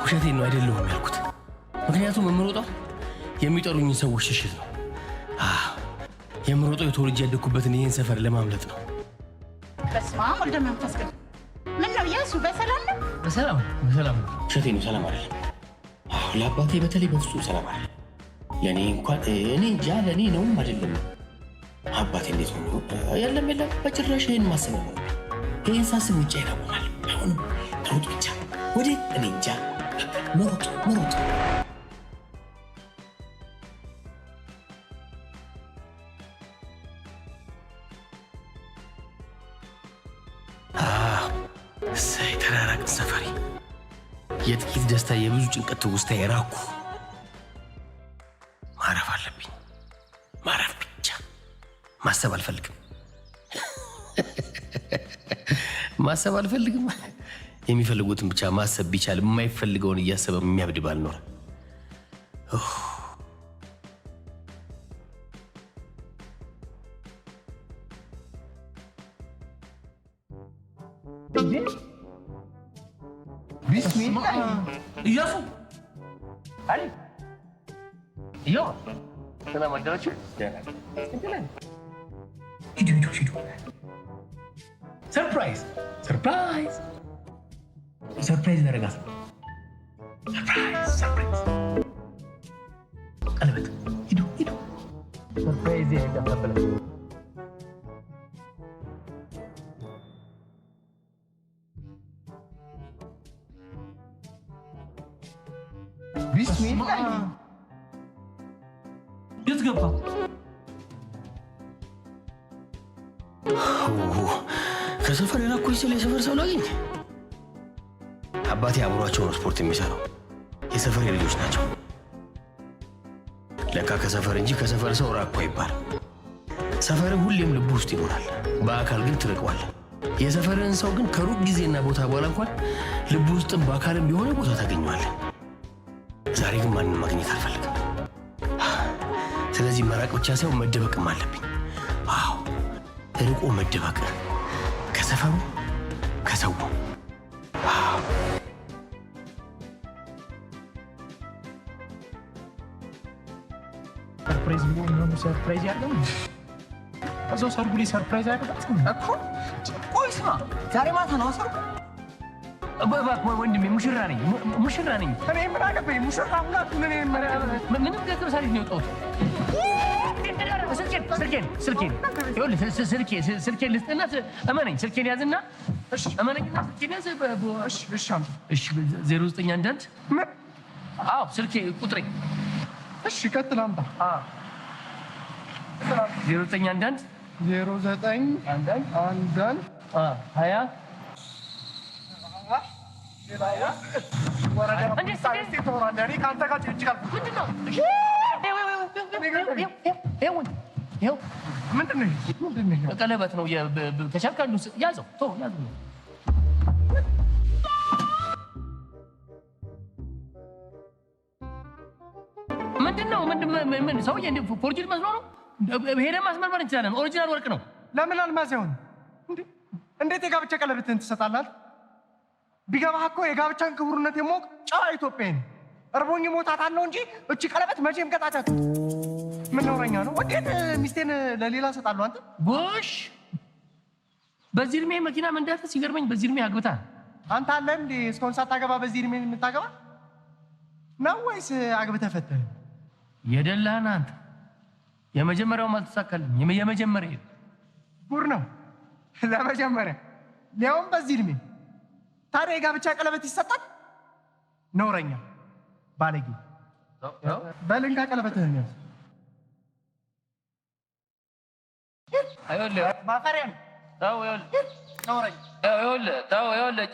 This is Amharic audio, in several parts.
ውሸቴን ነው አይደለሁም ያልኩት። ምክንያቱም የምሮጠው የሚጠሩኝ ሰዎች ሽሽት ነው። የምሮጠው የተወልጄ ያደኩበትን ይህን ሰፈር ለማምለጥ ነው። በስመ አብ ወልደ መንፈስ ቅዱስ። ምን ነው ኢየሱስ በሰላም ነው? በሰላም ውሸቴን ነው ሰላም አይደለም። ለአባቴ በተለይ በፍጹም ሰላም አይደለም። ለእኔ እንኳን እኔ እንጃ ለእኔ ነውም አይደለም። አባቴ እንዴት ሆኖ የለም በጭራሽ ይህን ማሰብ ነው። ይህን ሳስብ ውጭ ይናቆማል። አሁንም ሩጥ ብቻ ወዴት እኔ እንጃ። መሮጥ ተራራቅን ሰፈሪ። የጥቂት ደስታ የብዙ ጭንቀት ውስጥ የራኩ ማረፍ አለብኝ። ማረፍ ብቻ ማሰብ አልፈልግም። የሚፈልጉትን ብቻ ማሰብ ቢቻል የማይፈልገውን እያሰበ የሚያብድ ባልኖር። ቢስሚላህ ኢየሱ አሊ ዮ ሰላም አደራችሁ። ሂዱ ሰርፕራይዝ እናደርጋት። ሰርፕራይዝ ቀለበት ሂዱ ሰርፕራይዝ ይደረጋል። ቢስሚላህ የት ገባ? ከሰፈር የራኩኝ ስለ የሰፈር ሰው ላገኝ። አባቴ አብሯቸው ነው ስፖርት የሚሰራው። የሰፈር ልጆች ናቸው። ለካ ከሰፈር እንጂ ከሰፈር ሰው ራኩ ይባላል። ሰፈርም ሁሌም ልብ ውስጥ ይኖራል፣ በአካል ግን ትርቀዋል። የሰፈርን ሰው ግን ከሩቅ ጊዜና ቦታ በኋላ እንኳን ልብ ውስጥም በአካልም የሆነ ቦታ ታገኘዋለህ። ዛሬ ግን ማንን ማግኘት አልፈልግም። ስለዚህ መራቅ ብቻ ሳይሆን መደበቅም አለብኝ። አዎ ርቆ መደበቅ፣ ከሰፈሩ ከሰው። ሰርፕራይዝ ነው ሰርፕራይዝ ያለው እዛው ሰርጉ ላይ ሰርፕራይዝ ያደረጋችሁ እኮ። ቆይ ስማ፣ ዛሬ ማታ ነው ሰርጉ። ወንድሜ ሙሽራ ነኝ። እኔ ምን አገባኝ? ሙሽራ ሁላቱ ምንም ገንዘብ ሳልይዝ ነው የወጣሁት። ስልኬን ልስጥና እመነኝ። ስልኬን ያዝና እመነኝና ስልኬን ያዝ። 0911 ስልኬ ቁጥሬ። እሺ ቀጥል አምጣ። 0911 20 ቀለበት ነው። ከቻልክ አንዱ ያዘው። ምንድን ነው ሰውዬ? ፎርጅን መስሎ ነው። ሄደን ማስመርመር እንችላለን። ኦሪጂናል ወርቅ ነው። ለምን አልማዝ ይሆን? እንዴት የጋብቻ ቀለበትን ትሰጣለህ? ቢገባህ እኮ የጋብቻን ክቡርነት የማወቅ ጨዋ ኢትዮጵያዊ ነው። እርቦኝ ሞታታለሁ እንጂ እቺ ቀለበት መቼም ቀጣቻት። ምን ነውረኛ ነው? ወዴት ሚስቴን ለሌላ ሰጣለሁ? አንተ ጎሽ፣ በዚህ እድሜ መኪና መንዳት ሲገርመኝ። በዚህ እድሜ አግብታ አንተ አለ እንዴ እስካሁን ሳታገባ በዚህ እድሜ የምታገባ ነው ወይስ አግብተህ ፈተህ? የደላህን አንተ። የመጀመሪያውም አልተሳካልኝ። የመጀመሪያ ጉር ነው ለመጀመሪያ፣ ሊያውም በዚህ እድሜ። ታዲያ የጋብቻ ቀለበት ይሰጣል? ነውረኛ ባለጌ። በልንካ ቀለበትህን ያዝ። ማፈሪያ ነው።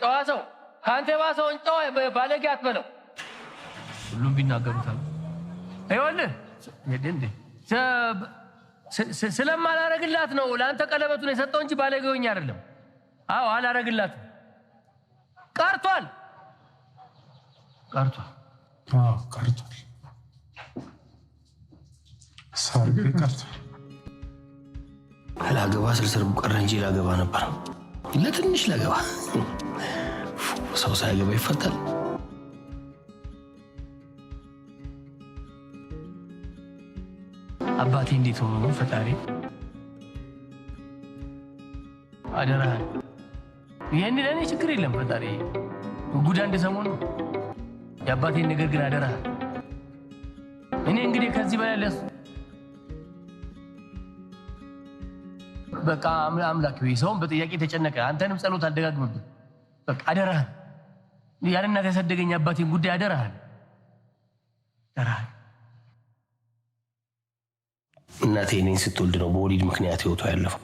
ጨዋ ሰው ከአንተ የባሰውን ጨዋ ባለጌ አትበለው። ሁሉም ቢናገሩታል። ስለማላረግላት ነው ለአንተ ቀለበቱን የሰጠው እንጂ ባለጌውኝ አይደለም። አዎ አላረግላትም። ቀርቷል። ሰርግ ቀርቷል። ላገባ ስል ሰርጉ ቀረ እንጂ ላገባ ነበር። ለትንሽ ላገባ። ሰው ሳያገባ ይፈታል። አባቴ እንዴት ሆኖ ነው ፈጣሪ አደራ ይሄን ለኔ ችግር የለም ፈጣሪ ጉዳ እንደሰሞኑ የአባቴን ነገር ግን አደራ እኔ እንግዲህ ከዚህ በላይ ለሱ በቃ አምላክ ወይ ሰውን በጥያቄ ተጨነቀ አንተንም ጸሎት አልደጋግምብህ በቃ አደራ ያለና ተሰደገኝ አባቴን ጉዳይ አደራ እናቴ እኔን ስትወልድ ነው በወሊድ ምክንያት ህይወቷ ያለፈው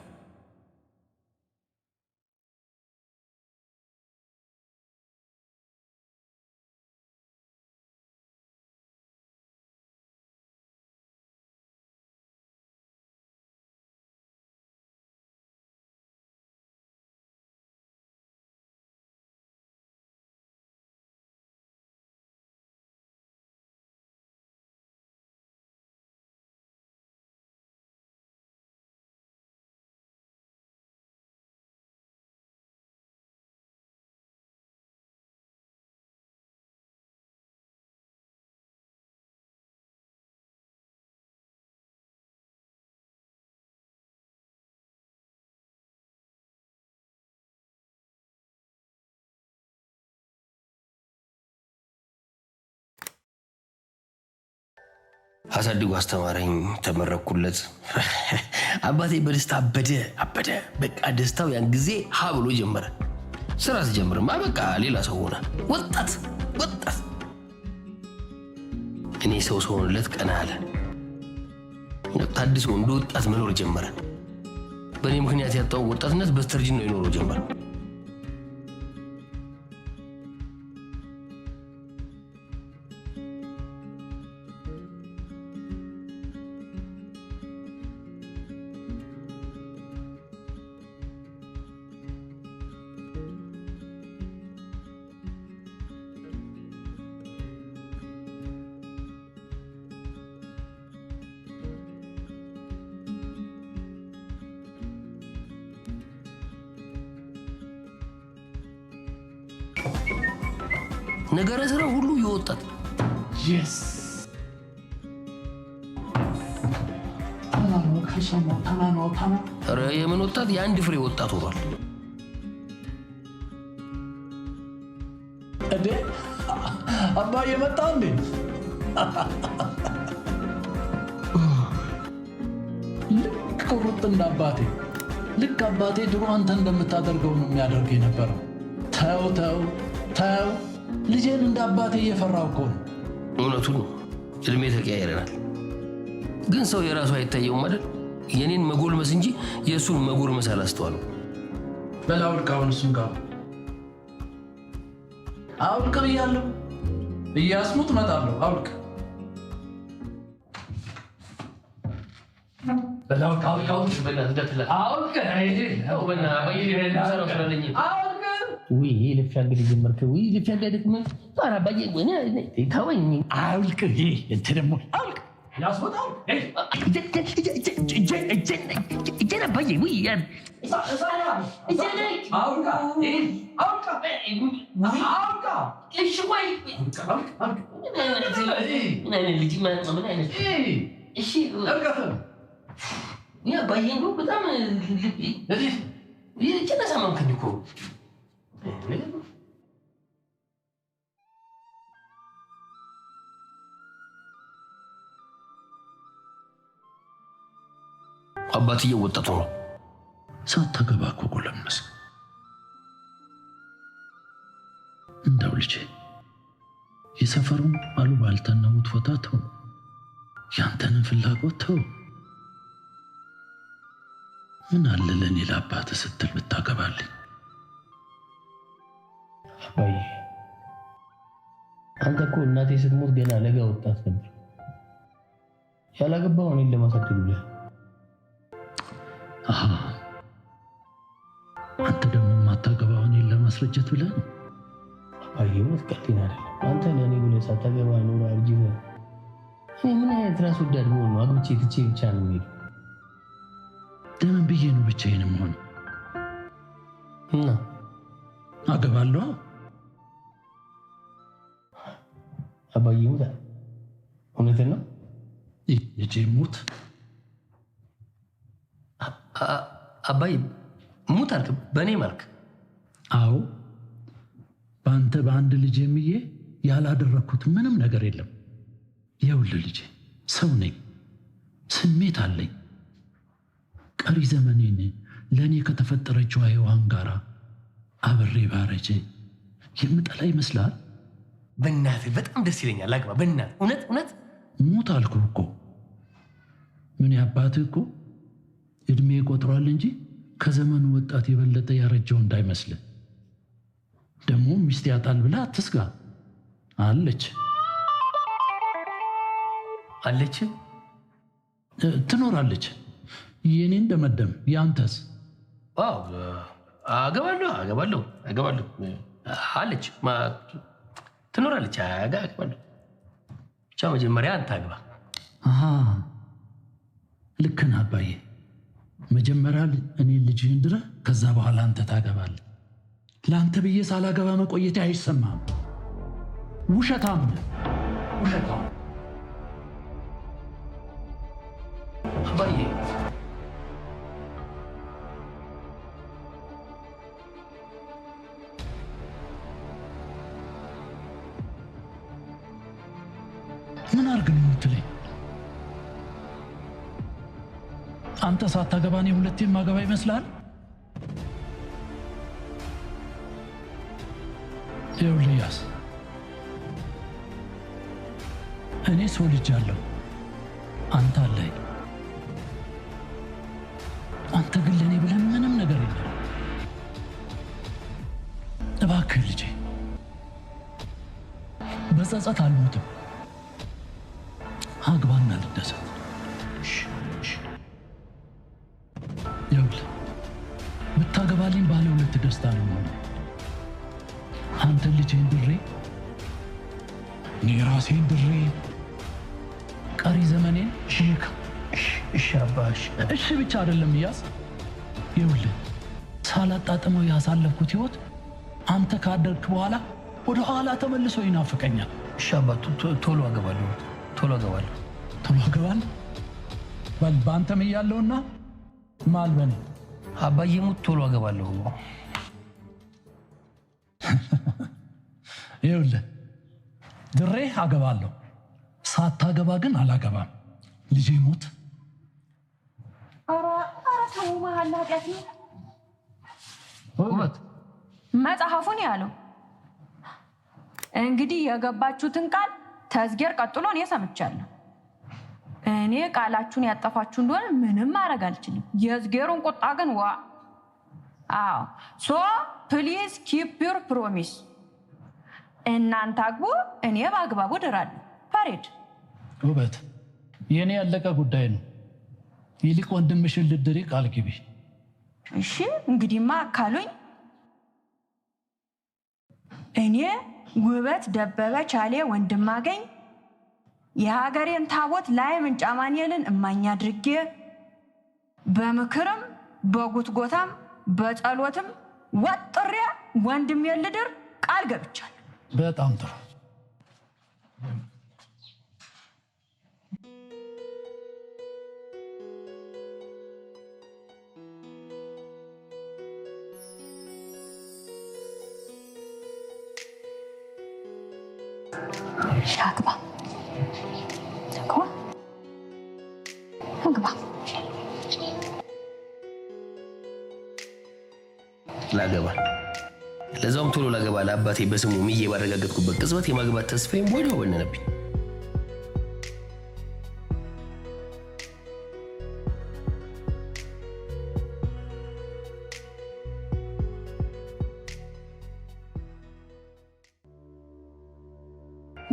አሳድጎ አስተማረኝ ተመረኩለት አባቴ በደስታ አበደ በቃ ደስታው ያን ጊዜ ሀ ብሎ ጀመረ ስራ ሲጀምርማ በቃ ሌላ ሰው ሆነ ወጣት እኔ ሰው ሆነለት ቀና አለ ታድሶ እንደ ወጣት መኖር ጀመረ በእኔ ምክንያት ያጣው ወጣትነት በስተርጅና ነው ይኖረው ጀመረ ነገረ ስራ ሁሉ ይወጣት yes ታናኖ ኧረ የምን ወጣት የአንድ ፍሬ ወጣት ሆኗል እንዴ አባዬ መጣ እንዴ ልክ ሩጥ እንዳባቴ ልክ አባቴ ድሮ አንተ እንደምታደርገው ነው የሚያደርገው የነበረው ተው ልጄን እንደ አባቴ እየፈራው እኮ ነው እውነቱን እድሜ ተቀያይረናል ግን ሰው የራሱ አይታየውም አይደል የኔን መጎልመስ እንጂ የእሱን መጎርመስ አላስተዋለው በላውልቃውን እሱን ጋር አውልቅ ብያለሁ እያስሙት እመጣለሁ አውልቅ በላውልቅ ውይ ልፊያ እንግዲህ ጀመርክ ውይ ልፊያ እንዳይደክመህ ኧረ አባዬ ተወኝ አውልቅ እንትን ደግሞ አውልቅ ያስወጣው እጄን አባዬ ውይ እሺ ቆይ ምን አይነት ልጅ ምን አይነት እሺ አባዬ እንደው በጣም ጭነሳ ማምከኝ እኮ አባትዬው ወጣቱ ነው ሳታገባ እኮ ጎለመስ እንደው ልጄ የሰፈሩን አሉባልታና ውትወታ ተው ያንተንም ፍላጎት ተው ምን አለ ለእኔ ለአባትህ ስትል ብታገባልኝ አባዬ አንተ እኮ እናቴ ስትሞት ገና ለጋ ወጣት ነበር ያላገባው እኔን ለማሳደግ ብለህ አንተ ደግሞ ማታገባው እኔን ለማስረጀት ብለህ አባዬ ወስቀጥና አይደል አንተ ለኔ ብለህ ሳታገባ ኖር አርጂው እኔ ምን አይነት ራስ ወዳድ መሆን ነው አግብቼ ትቼ ብቻ ነው የሚሄደው ለምን ብዬ ነው ብቻዬን መሆን እና አገባለሁ አባዬ ሙታ እውነቴን ነው ልጄ ሙት አባይ ሙት አልክ፣ በእኔ ማልክ? አዎ በአንተ በአንድ ልጅ የሚዬ ያላደረግኩት ምንም ነገር የለም። ይኸውልህ ልጄ ሰው ነኝ፣ ስሜት አለኝ። ቀሪ ዘመኔን ለእኔ ከተፈጠረችው ሔዋን ጋር አብሬ ባረጀ የምጠላ ይመስላል? በእናትህ በጣም ደስ ይለኛል። አግባ በእናትህ። እውነት ሙት አልኩህ እኮ። ምን ያባትህ እኮ እድሜ ቆጥሯል እንጂ ከዘመኑ ወጣት የበለጠ ያረጀው እንዳይመስልህ። ደግሞ ሚስት ያጣል ብላ አትስጋ። አለች ትኖራለች። የኔ እንደመደም ያንተስ? አገባለሁ አለች ትኖራለች። አገባለሁ ብቻ መጀመሪያ አንተ አግባ። ልክ ነህ አባዬ። መጀመሪያ እኔ ልጅህን ድረህ ከዛ በኋላ አንተ ታገባለህ። ለአንተ ብዬ ሳላገባ መቆየቴ አይሰማም። ውሸታም ነህ፣ ውሸታም አባዬ። ምን አርግ ነው የምትለኝ? አንተ ሳታገባ እኔ ሁለቴም ማገባ ይመስላል? ይኸውልህ ያስ እኔ ሰው ልጅ አለሁ፣ አንተ አለኝ። አንተ ግን ለእኔ ብለህ ምንም ነገር የለም። እባክህ ልጄ በጸጸት አልሞትም። አግባና ልደሰት። ይኸውልህ ብታገባልኝ ባለ ሁለት ደስታ ነው የሆነው። አንተ ልጄን ድሬ እኔ ራሴን ድሬ ቀሪ ዘመኔን እሺ አባሽ እሺ ብቻ አይደለም እያስ። ይኸውልህ ሳላጣጥመው ያሳለፍኩት ህይወት አንተ ካደርክ በኋላ ወደ ኋላ ተመልሶ ይናፍቀኛል። እሺ አባ ቶሎ አገባለሁ። ቶሎ አገባለሁ በል በአንተም እያለውና ማል በኔ አባዬ ሙት ቶሎ አገባለሁ። ይኸውልህ ድሬ አገባለሁ፣ ሳታገባ ግን አላገባም። ልጄ ሞት። ኧረ ተው መሀል ኃጢአት ነው። ውበት መጽሐፉን ያለው እንግዲህ የገባችሁትን ቃል ተዝጌር ቀጥሎ እኔ ሰምቻለሁ። እኔ ቃላችሁን ያጠፋችሁ እንደሆነ ምንም ማድረግ አልችልም። የዝጌሩን ቁጣ ግን ሶ ፕሊዝ ኪፕ ዩር ፕሮሚስ። እናንተ አግቡ፣ እኔ በአግባቡ ድራለሁ። ፓሬድ ውበት የእኔ ያለቀ ጉዳይ ነው። ይልቅ ወንድምሽን ልድሪ ቃል ግቢ። እሺ እንግዲህማ አካሉኝ። እኔ ውበት ደበበ ቻሌ ወንድማገኝ የሀገሬን ታቦት ላይ ምንጫ ማንየልን እማኛ አድርጌ በምክርም በጉትጎታም በጸሎትም ወጥሬ ወንድሜን ልድር ቃል ገብቻለሁ። በጣም ጥሩ። አግባ ላገባ፣ ለዛውም ቶሎ ላገባ። ለአባቴ በስሙ ምዬ ባረጋገጥኩበት ቅጽበት የማግባት ተስፋዬም ወዲያው በነነብኝ።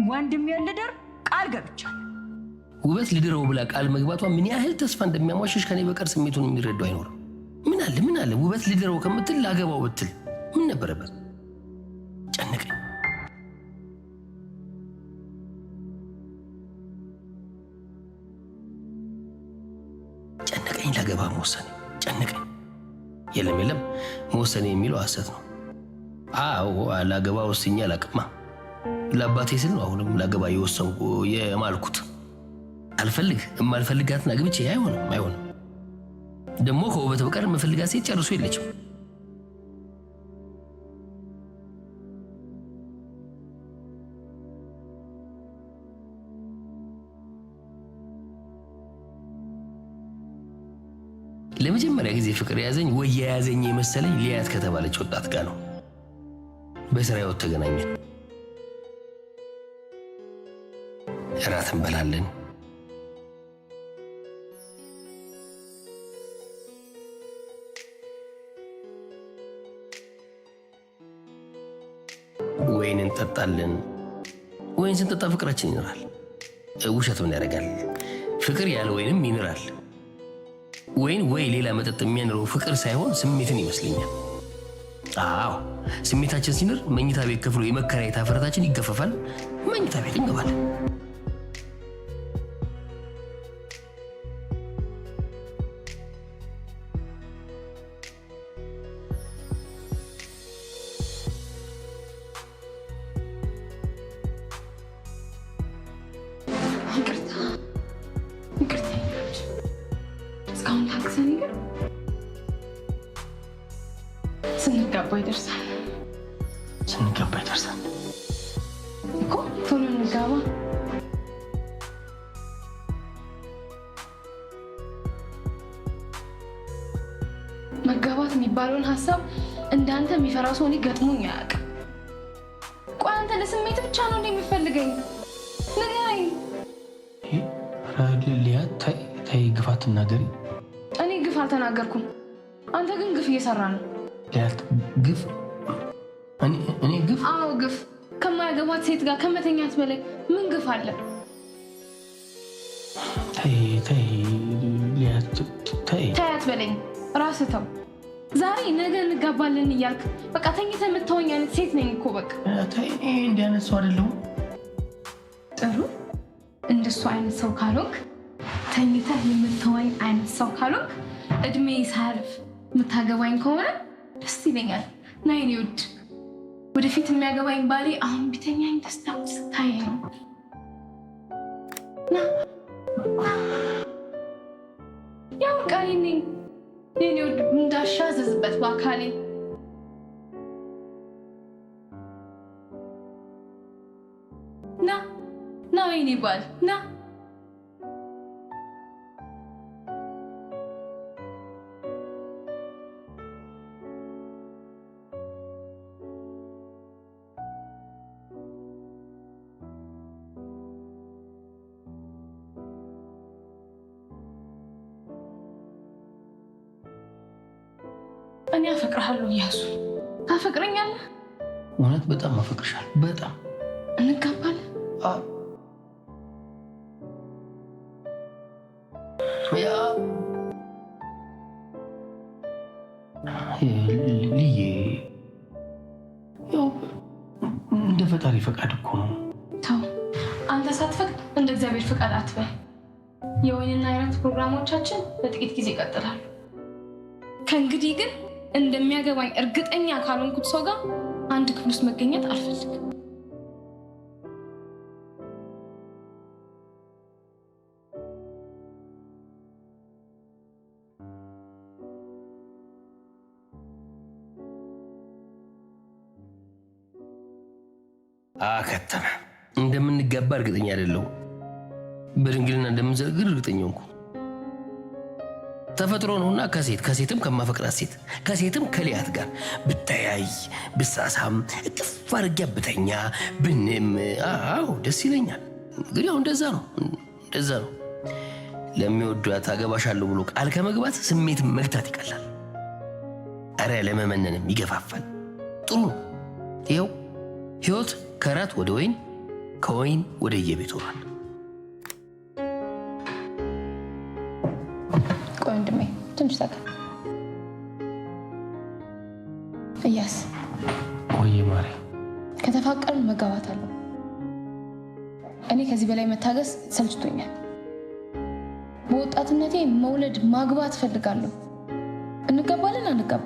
ወንድሜን ልድር ቃል ገብቻለሁ። ውበት ልድረው ብላ ቃል መግባቷ ምን ያህል ተስፋ እንደሚያሟሽሽ ከኔ በቀር ስሜቱን የሚረዳው አይኖርም። ምን አለ ውበት ልድረው ከምትል ላገባው ብትል ምን ነበረበት? ጨነቀኝ። ላገባ መወሰኔ ጨነቀኝ። የለም መወሰኔ የሚለው ሐሰት ነው። አዎ ላገባ ወስኜ አላቅማ። ለአባቴ ስል ነው አሁንም ላገባ የወሰንኩ የማልኩት። የማልፈልጋትን አግብቼ አይሆንም። ደግሞ ከውበት በቀር መፈልጋት ሴት ጨርሶ የለችም። ለመጀመሪያ ጊዜ ፍቅር ያዘኝ ወይ የያዘኝ የመሰለኝ ሊያት ከተባለች ወጣት ጋር ነው። በስራ ህይወት ተገናኘን። እራት እንበላለን። ወይን እንጠጣለን። ወይን ስንጠጣ ፍቅራችን ይኖራል። ውሸት ምን ያደርጋል? ፍቅር ያለ ወይንም ይኖራል። ወይን ወይ ሌላ መጠጥ የሚያኖረው ፍቅር ሳይሆን ስሜትን ይመስለኛል። አዎ ስሜታችን ሲኖር መኝታ ቤት ከፍሎ የመከራየት አፈረታችን ይገፈፋል። መኝታ ቤት እንገባለን። ስንጋባ ይደርሳል እኮ ቶሎ እንጋባ። መጋባት የሚባለውን ሀሳብ እንዳንተ የሚፈራ ሰው እኔ ገጥሞኝ አያውቅም። ቆይ አንተ ለስሜት ብቻ ነው እንደሚፈልገኝ ንገረኝ። ሊያ ታይ ግፍ አትናገሪ። እኔ ግፍ አልተናገርኩም። አንተ ግን ግፍ እየሰራ ነው። ሊያት ግፍ? እኔ ግፍ? አዎ ግፍ። ከማያገባት ሴት ጋር ከመተኛት በላይ ምን ግፍ አለ? ታይ ሊያት ታይ አትበለኝ። ራስህ ተው። ዛሬ ነገ እንጋባለን እያልክ በቃ ተኝተህ የምትተወኝ አይነት ሴት ነኝ እኮ። በቃ ታይ እንዲህ አይነት ሰው አይደለሁም። ጥሩ እንደሱ አይነት ሰው ካልሆንክ፣ ተኝተህ የምትተወኝ አይነት ሰው ካልሆንክ፣ እድሜ ሳያልፍ የምታገባኝ ከሆነ ደስ ይለኛል። ና የኔ ውድ፣ ወደፊት የሚያገባኝ ባሌ አሁን ቢተኛኝ ደስታ ስታይ ነው። ና ያው ቃሌ ነኝ የኔ ውድ፣ እንዳሻ ዘዝበት በአካሌ። ና የኔ ባል ና። እኔ አፈቅርሃለሁ እያሱ። ታፈቅረኛለህ? እውነት በጣም አፈቅርሻለሁ። በጣም እንጋባለን። ልዬ ያው እንደ ፈጣሪ ፈቃድ እኮ ነው። ተው አንተ ሳትፈቅድ እንደ እግዚአብሔር ፈቃድ አትበል። የወይንና የራት ፕሮግራሞቻችን ለጥቂት ጊዜ ይቀጥላሉ። ከእንግዲህ ግን እንደሚያገባኝ እርግጠኛ ካልሆንኩት ሰው ጋር አንድ ክፍል ውስጥ መገኘት አልፈልግም። አከተመ። እንደምንጋባ እርግጠኛ አይደለሁም። በድንግልና እንደምንዘግር እርግጠኛ ሆንኩ። ተፈጥሮ ነውና ከሴትም ከማፈቅራት ሴት ከሴትም ከሊያት ጋር ብታያይ ብሳሳም እቅፍ አድርጌ ብተኛ ብንም አዎ ደስ ይለኛል። እንግዲህ አሁን እንደዛ ነው። ለሚወዷት አገባሻለሁ ብሎ ቃል ከመግባት ስሜት መግታት ይቀላል። አረ ለመመነንም ይገፋፋል። ጥሩ ነው። ይኸው ህይወት ከራት ወደ ወይን ከወይን ወደ የቤት ሆኗል። ወንድሜ ትንሽ ታውቃ እያስ ወይ ማሪ ከተፋቀርን መጋባት አለው። እኔ ከዚህ በላይ መታገስ ሰልችቶኛል። በወጣትነቴ መውለድ ማግባት ፈልጋለሁ። እንጋባለን አንጋባ?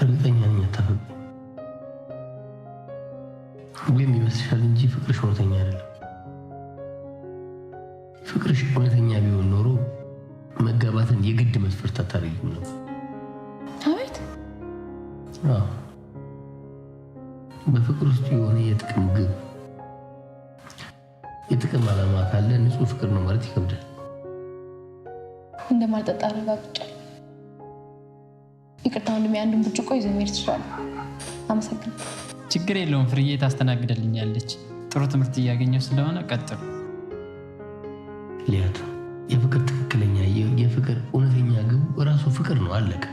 እርግጠኛ ነኝ አታፈቅሪኝ። ወይም ይመስልሻል እንጂ ፍቅርሽ እውነተኛ አይደለም። ፍቅርሽ እውነተኛ ቢሆን ኖሮ መጋባትን የግድ መስፈርት አታደርጊም ነበር። አቤት። በፍቅር ውስጥ የሆነ የጥቅም ግብ የጥቅም ዓላማ ካለ ንጹህ ፍቅር ነው ማለት ይከብዳል። እንደማልጠጣ አረጋግጫለሁ። ይቅርታ ወንድሜ፣ አንዱን ብርጭቆ ይዘህ መሄድ ትችላለህ። አመሰግናለሁ። ችግር የለውም። ፍርዬ ታስተናግደልኛለች። ጥሩ ትምህርት እያገኘው ስለሆነ ቀጥሉ። ሊያት የፍቅር ትክክለኛ የፍቅር እውነተኛ ግቡ ራሱ ፍቅር ነው። አለቀ።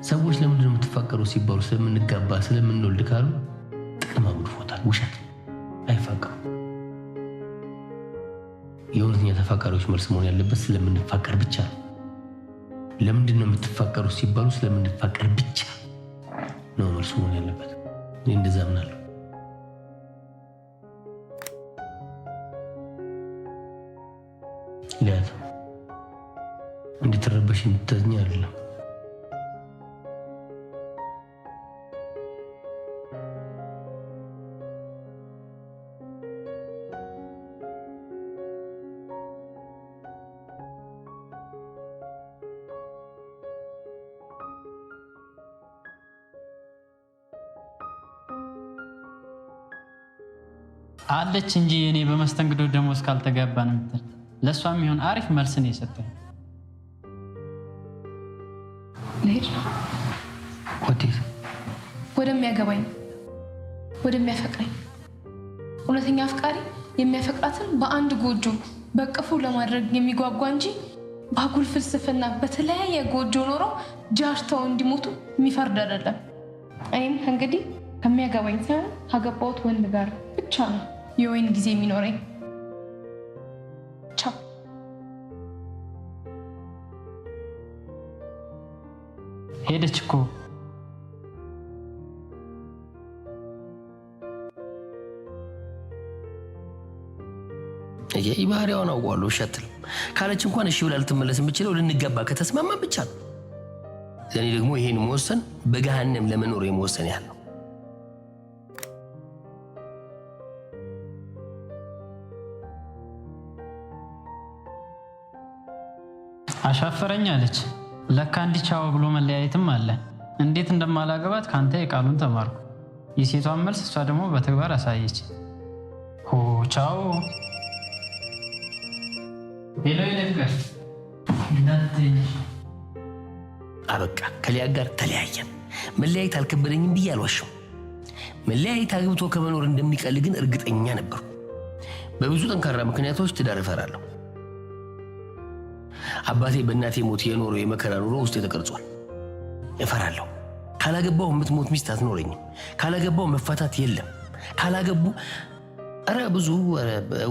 ሰዎች ለምንድን ነው የምትፋቀሩ ሲባሉ ስለምንጋባ ስለምንወልድ ካሉ ጥቅም አጉድፎታል። ውሸት አይፋቀሩ። የእውነተኛ ተፋቃሪዎች መልስ መሆን ያለበት ስለምንፋቀር ብቻ ነው። ለምንድን ነው የምትፋቀሩ ሲባሉ ስለምንፋቀር ብቻ ነው መልሱ መሆን ያለበት። እኔ እንደዛ አምናለሁ። ሊያት እንድትረበሽ የምትተዝኝ አይደለም። አለች እንጂ እኔ በመስተንግዶ ደሞዝ ካልተጋባን ምትል ለሷም ይሁን አሪፍ መልስ ነው የሰጠኝ። ልሄድ ነው። ወዴት? ወደሚያገባኝ፣ ወደሚያፈቅረኝ። እውነተኛ አፍቃሪ የሚያፈቅራትን በአንድ ጎጆ በቅፉ ለማድረግ የሚጓጓ እንጂ በአጉል ፍልስፍና በተለያየ ጎጆ ኖሮ ጃርተው እንዲሞቱ የሚፈርድ አይደለም። እኔም እንግዲህ ከሚያገባኝ ሳይሆን ካገባሁት ወንድ ጋር ብቻ ነው የወይን ጊዜ የሚኖረኝ። ቻው። ሄደች እኮ። ባህሪያውን አውቀዋለሁ። እሺ አትልም ካለች እንኳን እሺ ብላ ልትመለስ የምችለው ልንገባ ከተስማማን ብቻ ነው። እኔ ደግሞ ይሄን መወሰን በገሃነም ለመኖር የመወሰን ያህል ነው። አሻፈረኝ አለች። ለካ እንዲህ ቻው ብሎ መለያየትም አለ። እንዴት እንደማላገባት ካንተ የቃሉን ተማርኩ። የሴቷን መልስ እሷ ደግሞ በተግባር አሳየች። ሆ ቻው። ሄሎ ይለፍቀር እንዳትኝ። አበቃ። ከሊያ ጋር ተለያየን። መለያየት አልከበደኝም ብዬ አልዋሽም። መለያየት አግብቶ ከመኖር እንደሚቀል ግን እርግጠኛ ነበርኩ። በብዙ ጠንካራ ምክንያቶች ትዳር እፈራለሁ። አባቴ በእናቴ ሞት የኖረው የመከራ ኑሮ ውስጥ ተቀርጿል። እፈራለሁ። ካላገባው የምትሞት ሚስት አትኖረኝም። ካላገባው መፋታት የለም። ካላገቡ ብዙ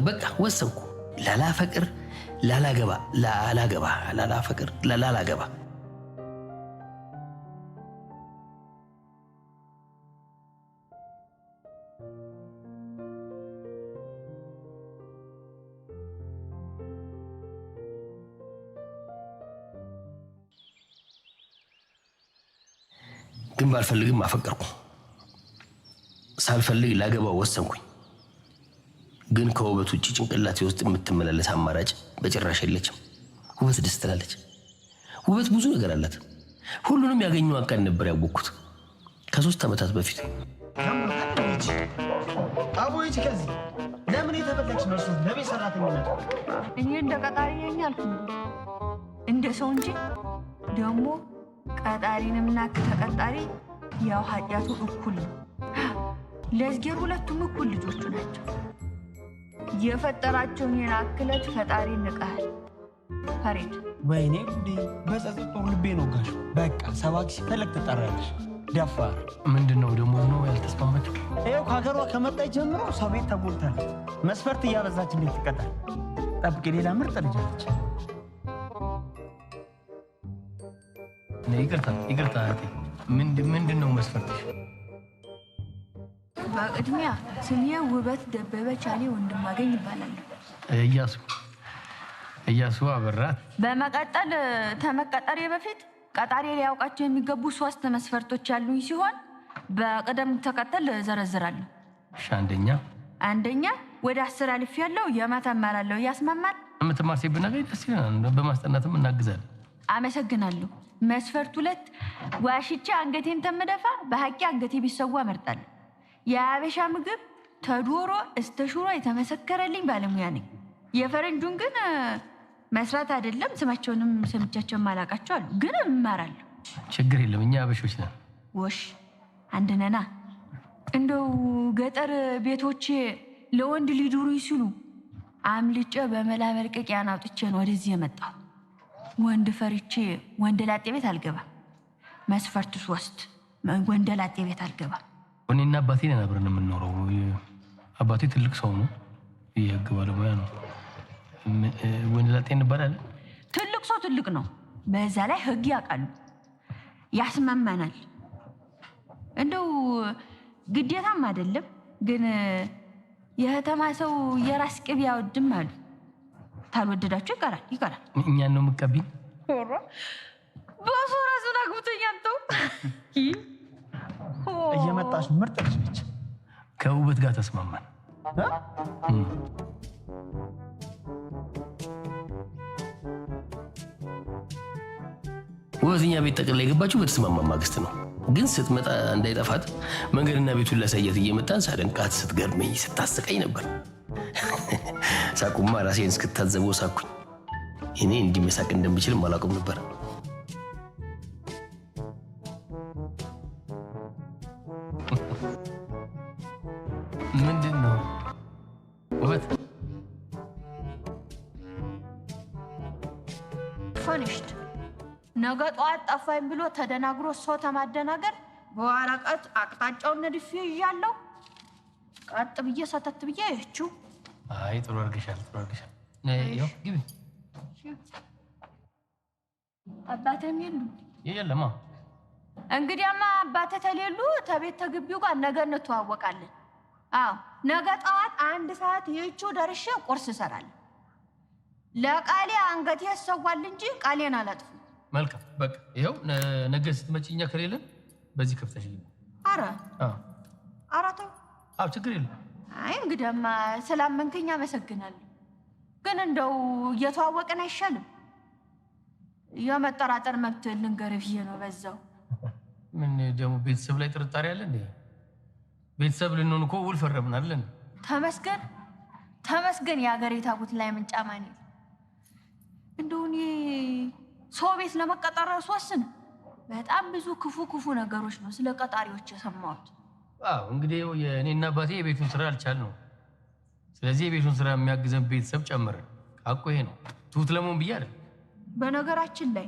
በቃ ወሰንኩ። ላላፈቅር ላላገባ ግን ባልፈልግም አፈቀርኩ። ሳልፈልግ ላገባው ወሰንኩኝ። ግን ከውበት ውጭ ጭንቅላቴ ውስጥ የምትመላለስ አማራጭ በጭራሽ የለችም። ውበት ደስ ትላለች። ውበት ብዙ ነገር አላት። ሁሉንም ያገኘው ቀን ነበር ያወቅኩት ከ3 ዓመታት በፊት። አቦይቺ ከዚህ ለምን የተበላች መስሎ ለቤት ሰራተኝነት እኔ እንደ ቀጣሪ ነኝ አልኩ እንደ ሰው እንጂ ደግሞ ቀጣሪንምና ተቀጣሪ ያው ኃጢያቱ እኩል ነው። ለዝጌር ሁለቱም እኩል ልጆቹ ናቸው። የፈጠራቸውን የናክለት ፈጣሪ ንቀሃል ፈሬድ። ወይኔ ጉዴ! በጸጸት ጦር ልቤ ነው ጋሽ። በቃ ሰባኪ ሲፈለግ ትጠራለሽ። ደፋር ምንድነው ደግሞ ነው ያልተስማማችሁ? ይኸው ከሀገሯ ከመጣች ጀምሮ ሰው ቤት ተጎልታለች። መስፈርት እያበዛች እንዴት ትቀጣል? ጠብቄ ሌላ ምርጥ ልጅ አለች። ይቅርታ ምንድነው መስፈርትሽ? በቅድሚያ ስሜ ውበት ደበበ ቻሌ ወንድማገኝ ይባላል። እያሱ አበራት። በመቀጠል ተመቀጠሬ በፊት ቀጣሪ ሊያውቃቸው የሚገቡ 3 መስፈርቶች ያሉኝ ሲሆን በቅደም ተከተል ዘረዝራለሁ። አንደኛ ወደ 10 አልፍ ያለው የማተማራለው ያስማማል። የምትማር ሴት ብናገኝ ደስ ይለናል። በማስጠናትም እናግዛለን። አመሰግናለሁ። መስፈርት 2 ዋሽቼ አንገቴን ተመደፋ በሐቂ አንገቴ ቢሰዋ እመርጣለሁ። የአበሻ ምግብ ተዶሮ እስከ ሽሮ የተመሰከረልኝ ባለሙያ ነኝ። የፈረንጁን ግን መስራት አይደለም ስማቸውንም ሰምቻቸው ማላቃቸው አሉ፣ ግን እማራለሁ። ችግር የለም እኛ አበሾች ነን። ወሽ አንድ ነና። እንደው ገጠር ቤቶች ለወንድ ሊዱሩ ይስሉ አምልጬ በመላ መልቀቂያን አውጥቼ ነው ወደዚህ የመጣው። ወንድ ፈርቼ ወንድ ላጤ ቤት አልገባም። መስፈርት 3 ወንድ ላጤ ቤት አልገባም። እኔና አባቴ ነን አብረን የምንኖረው። አባቴ ትልቅ ሰው ነው፣ የህግ ባለሙያ ነው። ወንድ ላጤ እንባላለን። ትልቅ ሰው ትልቅ ነው፣ በዛ ላይ ህግ ያውቃሉ፣ ያስማማናል። እንደው ግዴታም አይደለም ግን የህተማ ሰው የራስ ቅቤ ያወድም አሉ። ታልወደዳችሁ ይቀራል። እኛን ነው የምትቀቢን? በሱ ራሱን አግብቶኝ አንተው እየመጣች ምርጥ ልጅ ነች። ከውበት ጋር ተስማማን። ውበትኛ ቤት ጠቅልላ የገባችሁ በተስማማ ማግስት ነው። ግን ስትመጣ እንዳይጠፋት መንገድና ቤቱን ላሳያት እየመጣን ሳደንቃት ስትገርመኝ ስታስቀኝ ነበር። ሳቁማ ራሴን እስክታዘበው ሳኩኝ። እኔ እንዲህ መሳቅ እንደምችልም አላውቅም ነበር። ምንድን ነው ውበት? ፈንሽት ነገ ጠዋት ጠፋኝ ብሎ ተደናግሮ ሰው ተማደናገር በወረቀት አቅጣጫውን ነድፌ ይዣለሁ። ቀጥ ብዬ ሰተት ብዬ ይህችው። አይ ጥሩ አድርገሻል። ይኸው ግቢ። አባቴም የሉ? የለማ። እንግዲያማ አባቴ ተሌሉ ተቤት ተግቢው ጋር ነገ እንተዋወቃለን። አዎ ነገ ጠዋት 1 ሰዓት ይህችው ደርሼ ቁርስ እሰራለሁ። ለቃሌ አንገቴ ያሰዋል እንጂ ቃሌን አላጥፉ። መልካም በቃ ይኸው ነገ ስትመጪ እኛ ከሌለን በዚህ ከፍተሽ ግቢ። ኧረ ተው። አዎ ችግር የለም። አይ እንግዲያማ ስላመንከኝ አመሰግናለሁ። ግን እንደው እየተዋወቅን አይሻልም? የመጠራጠር መብት ልንገርህ ብዬ ነው በዛው። ምን ደግሞ ቤተሰብ ላይ ጥርጣሬ አለ እንዴ? ቤተሰብ ልንሆን እኮ ውል ፈረምን አይደል? ተመስገን የሀገሬ ታቦት ላይ ምን ጫማኔ። እንደው እኔ ሰው ቤት ለመቀጠር ስወስን በጣም ብዙ ክፉ ነገሮች ነው ስለ ቀጣሪዎች የሰማሁት። አዎ እንግዲህ የእኔና አባቴ የቤቱን ስራ አልቻልነው። ስለዚህ የቤቱን ስራ የሚያግዘን ቤተሰብ ጨመርን። አቆ ይሄ ነው ትሁት ለመሆን ብዬ አይደል። በነገራችን ላይ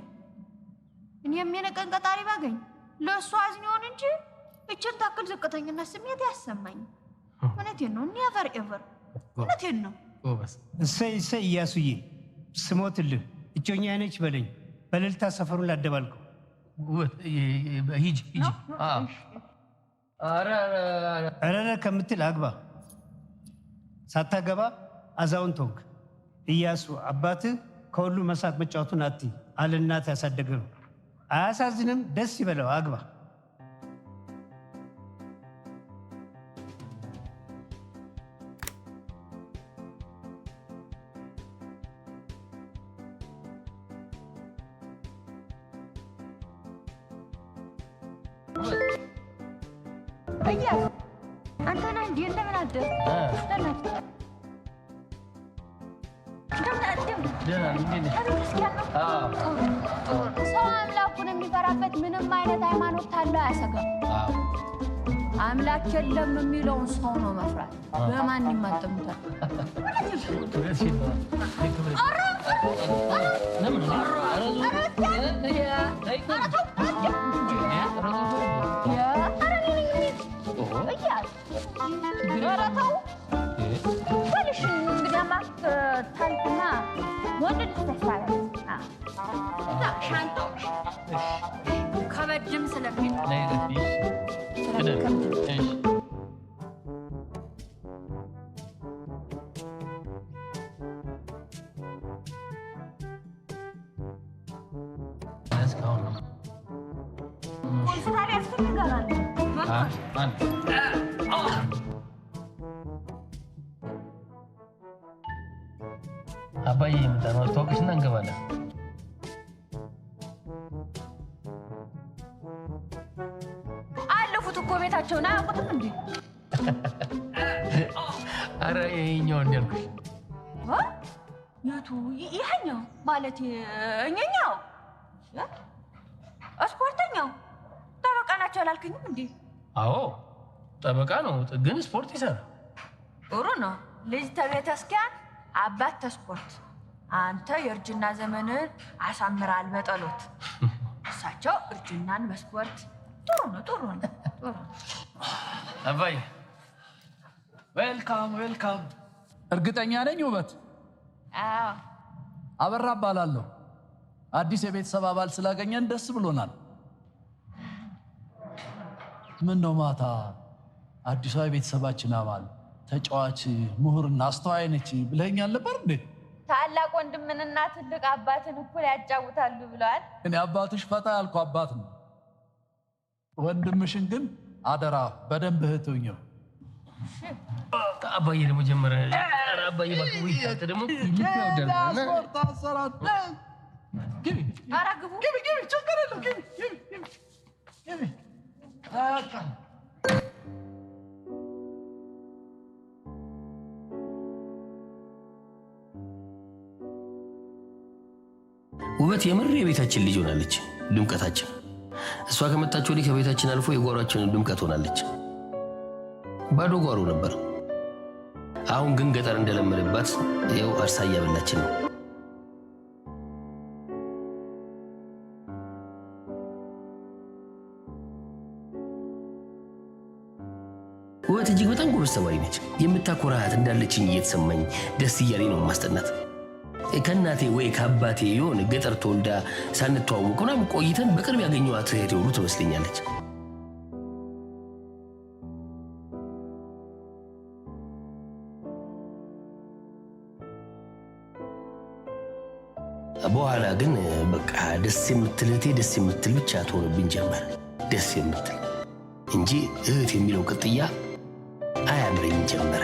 እኔ የሚነቀን ቀጣሪ ባገኝ ለእሱ አዝኜውን እንጂ እችን ታክል ዝቅተኝነት ስሜት ያሰማኝ። እውነቴን ነው። ኔቨር ኤቨር እውነቴን ነው። እሰይ እያሱዬ ስሞትልህ እጮኛ ነች በለኝ። በልልታ ሰፈሩን ላደባልከው። ሂጂ አረረ ከምትል አግባ። ሳታገባ አዛውንት ሆንክ። እያሱ አባትህ ከሁሉ መሳቅ መጫወቱን አትይ አለ እናት ያሳደገ ነው። አያሳዝንም? ደስ ይበለው አግባ። እያሱ አንተ ነህ እንዴ? እንደምን አደርክ? ሰው አምላኩን የሚፈራበት ምንም አይነት ሃይማኖት ካለው አያሰጋም። አምላክ የለም የሚለውን ሰው ነው መፍራት። በማን ይማጠሙታል? ታልኩና ወንድ ተሳለ ሻንጣዎች ከበድም ስለሚል አባዬ የምታነው አስተዋውቅሽና እንገባለን። አለፉት እኮ ቤታቸውን አያውቁትም እንዴ? አረ ይኸኛው እንዳልኩሽ የቱ? ይኸኛው ማለት እኛኛው ስፖርተኛው ጠበቃ ናቸው አላልክኝም እንዴ? አዎ ጠበቃ ነው፣ ግን ስፖርት ይሰራል። ጥሩ ነው። ልጅ ተቤተክርስቲያን፣ አባት ተስፖርት። አንተ የእርጅና ዘመንን አሳምራል በጠሎት፣ እሳቸው እርጅናን በስፖርት። ጥሩ ነው፣ ጥሩ ነው፣ ጥሩ ነው። አባዬ ዌልካም ዌልካም። እርግጠኛ ነኝ ውበት? አዎ። አበራ እባላለሁ። አዲስ የቤተሰብ አባል ስላገኘን ደስ ብሎናል። ምን ነው ማታ አዲሷ የቤተሰባችን አባል ተጫዋች፣ ምሁርና አስተዋይ ነች ብለኸኛል ነበር እንዴ? ታላቅ ወንድምንና ትልቅ አባትን እኩል ያጫውታሉ ብለዋል። እኔ አባትሽ ፈታ ያልኩ አባት ነው። ወንድምሽን ግን አደራ በደንብ እህቱኝው። አባዬ ደግሞ ጀመረ። አባዬ ባክው ይታተ ደግሞ ስፖርት አሰራት። ግቢ ኧረ ግቡ፣ ግቢ ግቢ፣ ችግር የለም ግቢ ግቢ ግቢ። ውበት የምር የቤታችን ልጅ ሆናለች፣ ድምቀታችን። እሷ ከመጣች ወዲህ ከቤታችን አልፎ የጓሯችን ድምቀት ሆናለች። ባዶ ጓሮ ነበር፣ አሁን ግን ገጠር እንደለመደባት ይኸው አርሳ እያበላችን ነው። ውበት እጅግ በጣም ጎበዝ ተማሪ ነች። የምታኮራት እንዳለችኝ እየተሰማኝ ደስ እያለኝ ነው ማስጠናት። ከእናቴ ወይ ከአባቴ የሆነ ገጠር ተወልዳ ሳንተዋወቅ ምናምን ቆይተን በቅርብ ያገኘኋት እህቴ ሁሉ ትመስለኛለች። በኋላ ግን በቃ ደስ የምትል እህቴ ደስ የምትል ብቻ ትሆንብኝ ጀመር። ደስ የምትል እንጂ እህት የሚለው ቅጥያ አያምረኝ ጀመረ።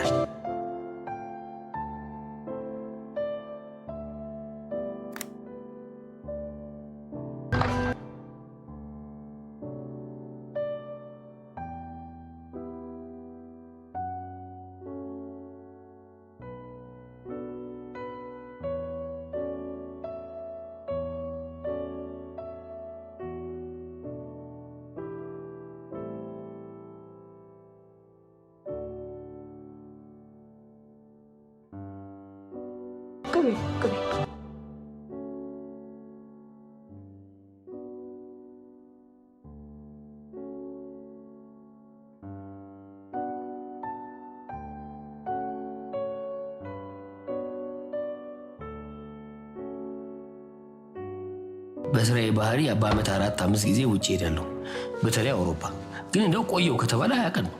በስራዬ ባህሪ በዓመት 4-5 ጊዜ ውጭ ሄዳለሁ፣ በተለይ አውሮፓ። ግን እንደው ቆየው ከተባለ 20 ቀን ነው።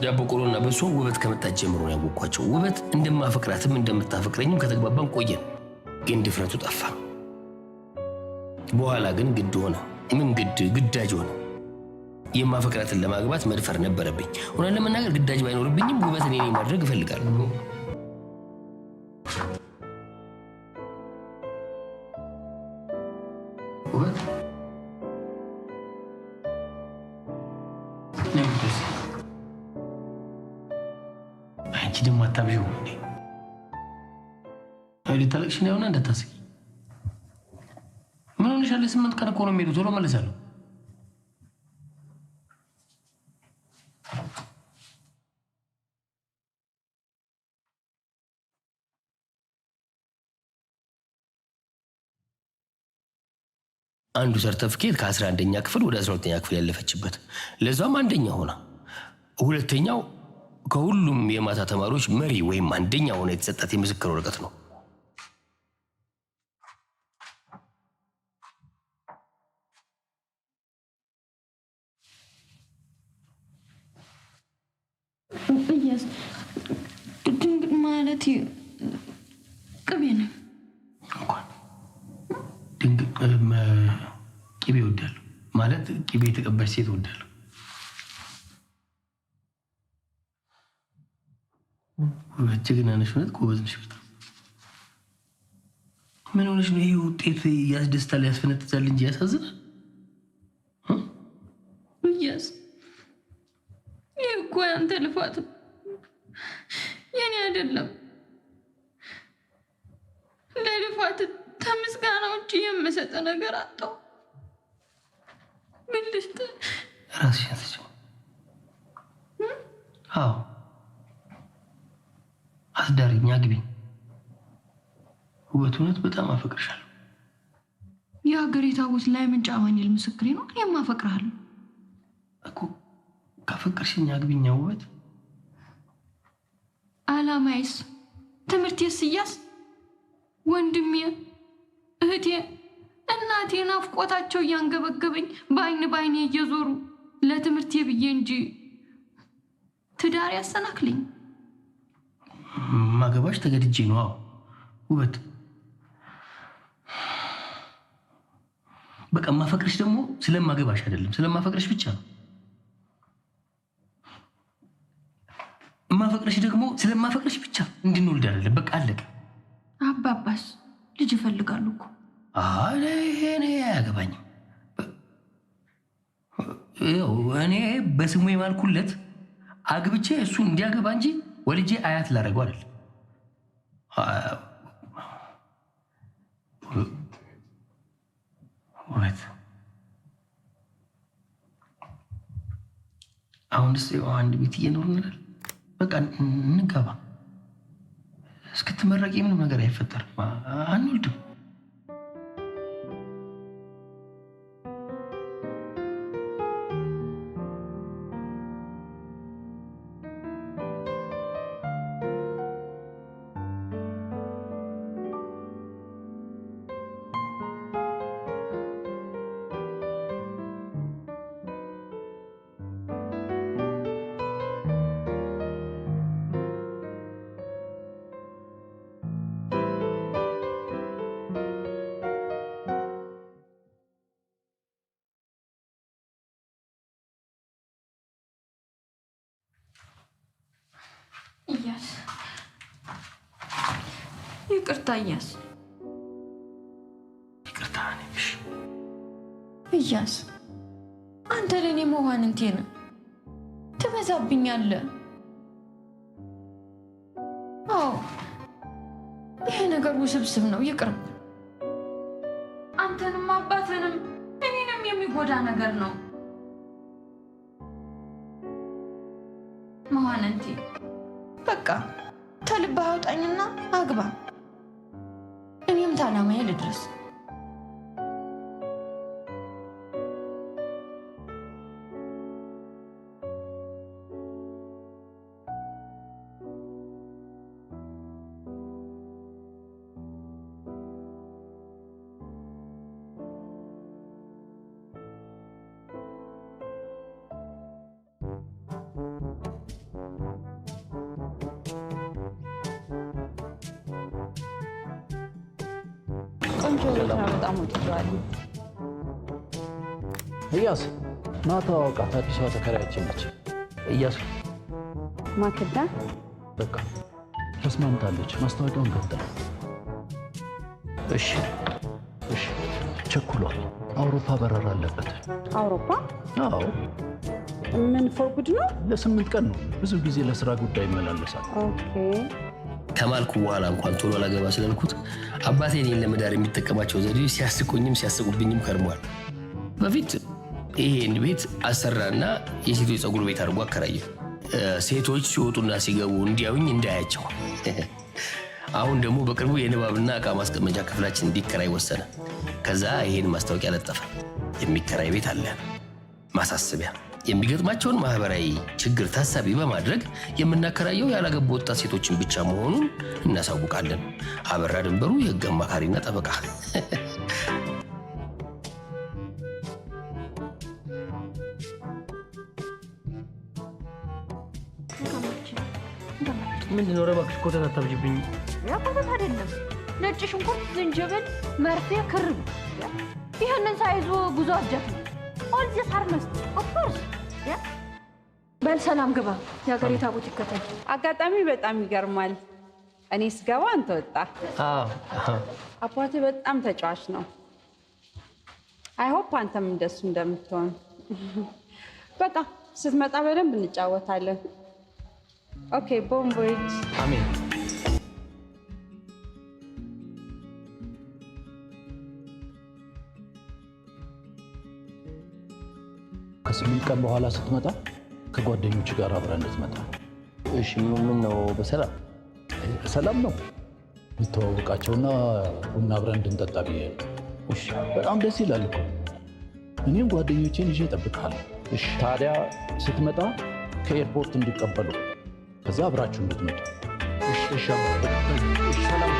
ዳቦ ቆሎና በሶ ውበት ከመጣች ጀምሮ ነው ያወቅኳቸው። ውበት እንደማፈቅራትም እንደምታፈቅረኝም ከተግባባን ቆየን፣ ግን ድፍረቱ ጠፋ። በኋላ ግን ግድ ሆነ። ምን ግዳጅ ሆነ። የማፈቅራትን ለማግባት መድፈር ነበረብኝ። ሆነን ለመናገር ግዳጅ ባይኖርብኝም ውበት እኔ ማድረግ እፈልጋለሁ። ውበት አንቺ ደግሞ አታብዢው እንዴ? ልታለቅሽ ነው የሆነ እንዳታስቂ። ምን ሆነሻል? 8 ቀን እኮ ነው የሚሄዱት። ቶሎ መለሳለሁ። አንዱ ሰርተፍኬት ከ11ኛ ክፍል ወደ 12ኛ ክፍል ያለፈችበት፣ ለዛም አንደኛ ሆና፣ ሁለተኛው ከሁሉም የማታ ተማሪዎች መሪ ወይም አንደኛ ሆና የተሰጣት የምስክር ወረቀት ነው። ድንግጥ ማለት ቅቤ ነው። ቅቤ እወዳለሁ ማለት ቅቤ የተቀባች ሴት እወዳለሁ። ጀግና ነሽ እውነት ጎበዝ ነሽ በጣም ምን ሆነሽ ነው ይሄ ውጤት ያስደስታል ያስፈነጥዛል እንጂ ያሳዝናል እያስ ይሄ እኮ ያንተ ልፋት የኔ አይደለም ለልፋት ከምስጋና ውጭ የምሰጥ ነገር አጣው ምን ልስጥ ራስሽ ያስች አዎ አስዳሪኝ አግቢኝ ውበቱነት በጣም አፈቅርሻለሁ የሀገሬ ታቦት ላይ ምን ጫማኝል ምስክሬ ነው እኔም አፈቅርሃለሁ እኮ ካፈቅርሽኝ አግቢኝ ውበት አላማይስ ትምህርቴስ እያስ ወንድሜ እህቴ እናቴ ናፍቆታቸው እያንገበገበኝ በአይን እየዞሩ ለትምህርቴ ብዬ እንጂ ትዳር ያሰናክልኝ ማገባሽ ተገድጄ ነው አዎ ውበት በቃ ማፈቅርሽ ደግሞ ስለማገባሽ አይደለም ስለማፈቅርሽ ብቻ ነው ማፈቅርሽ ደግሞ ስለማፈቅርሽ ብቻ እንድንወልድ አይደለም በቃ አለቀ አባባስ ልጅ ይፈልጋሉ እኮ እኔ አያገባኝም እኔ በስሙ የማልኩለት አግብቼ እሱ እንዲያገባ እንጂ ወልጄ አያት ላደርገው አይደለም ውበት አሁንስ አንድ ቤት እየኖርን አይደል በቃ እንጋባ እስክትመረቂ ምንም ነገር አይፈጠርም አንወልድም እያስ ይቅርታ እያስ ይቅርታ ነሽ እያስ አንተ ለኔ መሆን እንቴን ትበዛብኛለህ አዎ ይሄ ነገር ውስብስብ ነው ይቅር አንተንም አባትንም እኔንም የሚጎዳ ነገር ነው መሆን እንቴ በቃ ተልባህ አውጣኝና አግባ እኔም ታላማዬ ልድረስ በጣም ወጥቷል እያስ ማታ አውቃት አዲሷ ተከራያችን ነች እያሱ ማክዳ በቃ ተስማምታለች ማስታወቂያውን ቀጥል እሺ ቸኩሏል አውሮፓ በረራ አለበት አውሮፓ አዎ ምን ፎርጉድ ነው ለ8 ቀን ነው ብዙ ጊዜ ለስራ ጉዳይ ይመላለሳል ኦኬ ከማልኩ በኋላ እንኳን ቶሎ ላገባ ስለልኩት አባቴ እኔን ለመዳር የሚጠቀማቸው ዘዴዎች ሲያስቁኝም ሲያስቁብኝም ከርሟል በፊት ይሄን ቤት አሰራና የሴቶች ጸጉር ቤት አድርጎ አከራየ ሴቶች ሲወጡና ሲገቡ እንዲያዩኝ እንዳያቸው አሁን ደግሞ በቅርቡ የንባብና ዕቃ ማስቀመጫ ክፍላችን እንዲከራይ ወሰነ ከዛ ይሄን ማስታወቂያ ለጠፈ የሚከራይ ቤት አለ ማሳሰቢያ የሚገጥማቸውን ማህበራዊ ችግር ታሳቢ በማድረግ የምናከራየው ያላገቡ ወጣት ሴቶችን ብቻ መሆኑን እናሳውቃለን አበራ ድንበሩ የህግ አማካሪና ጠበቃ ምንድን ነው እባክሽ ኮተት አታብዥብኝ ያ ኮተት አይደለም ነጭ ሽንኩርት ዝንጅብል መርፌ ክር ይሄንን ሳይዙ ጉዞ አጀት ኦል ዚስ ሃርመስ ኦፍ ኮርስ ያ በልሰላም ግባ የሀገሬ ታቦት ይከተል። አጋጣሚ በጣም ይገርማል። እኔ ስገባ አንተ ወጣ። አባቴ በጣም ተጫዋች ነው። አይ ሆፕ አንተም እንደሱ እንደምትሆን። በቃ ስትመጣ በደንብ እንጫወታለን። ኦኬ ቦን ቮይጅ። አሜን። ከ8 ቀን በኋላ ስትመጣ ከጓደኞች ጋር አብረን እንድትመጣ። እሺ ምን ነው በሰላም ሰላም ነው እንተዋወቃቸውና ቡና አብረን እንድንጠጣ ብዬ ነው። እሺ በጣም ደስ ይላል እኮ። እኔም ጓደኞቼን ይዤ እጠብቅሃለሁ። እሺ ታዲያ ስትመጣ ከኤርፖርት እንዲቀበሉ ከዛ አብራችሁ እንድትመጡ። እሺ እሺ ሰላም።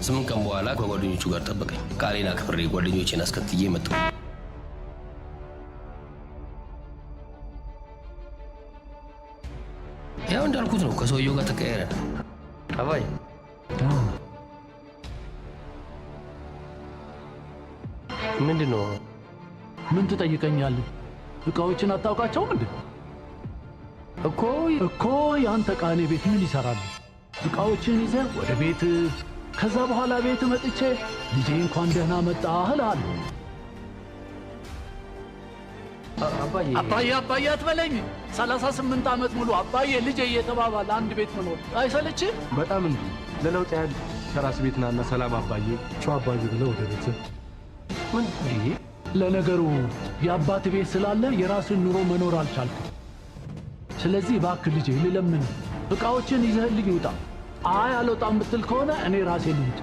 8 ቀን በኋላ ከጓደኞቹ ጋር ጠበቀኝ። ቃሌን አክብሬ ጓደኞቼን አስከትዬ መጣሁ። ያው እንዳልኩት ነው፣ ከሰውየው ጋር ተቀየረ። አባይ ምንድን ነው? ምን ትጠይቀኛለህ? እቃዎችን አታውቃቸውም እንዴ? እኮ ያንተ ዕቃ እኔ ቤት ምን ይሰራል? እቃዎችን ይዘህ ወደ ቤት፣ ከዛ በኋላ ቤት መጥቼ ልጄ እንኳን ደህና መጣህ እልሃለሁ። አባዬ አትበለኝ። 38 ዓመት ሙሉ አባዬ ልጄ እየተባባለ አንድ ቤት መኖር አይሰለችህ? በጣም እንጂ ለለውጥ ያህል ከራስ ቤት ናና ሰላም አባዬ፣ ቻው አባዬ ብለህ ወደ ቤት። ምን ይሄ? ለነገሩ የአባት ቤት ስላለ የራስን ኑሮ መኖር አልቻልክም። ስለዚህ እባክህ ልጄ ልለምን፣ ዕቃዎችን ይዘህልኝ ውጣ። አይ አልወጣም ብትል ከሆነ እኔ ራሴ ልሂድ።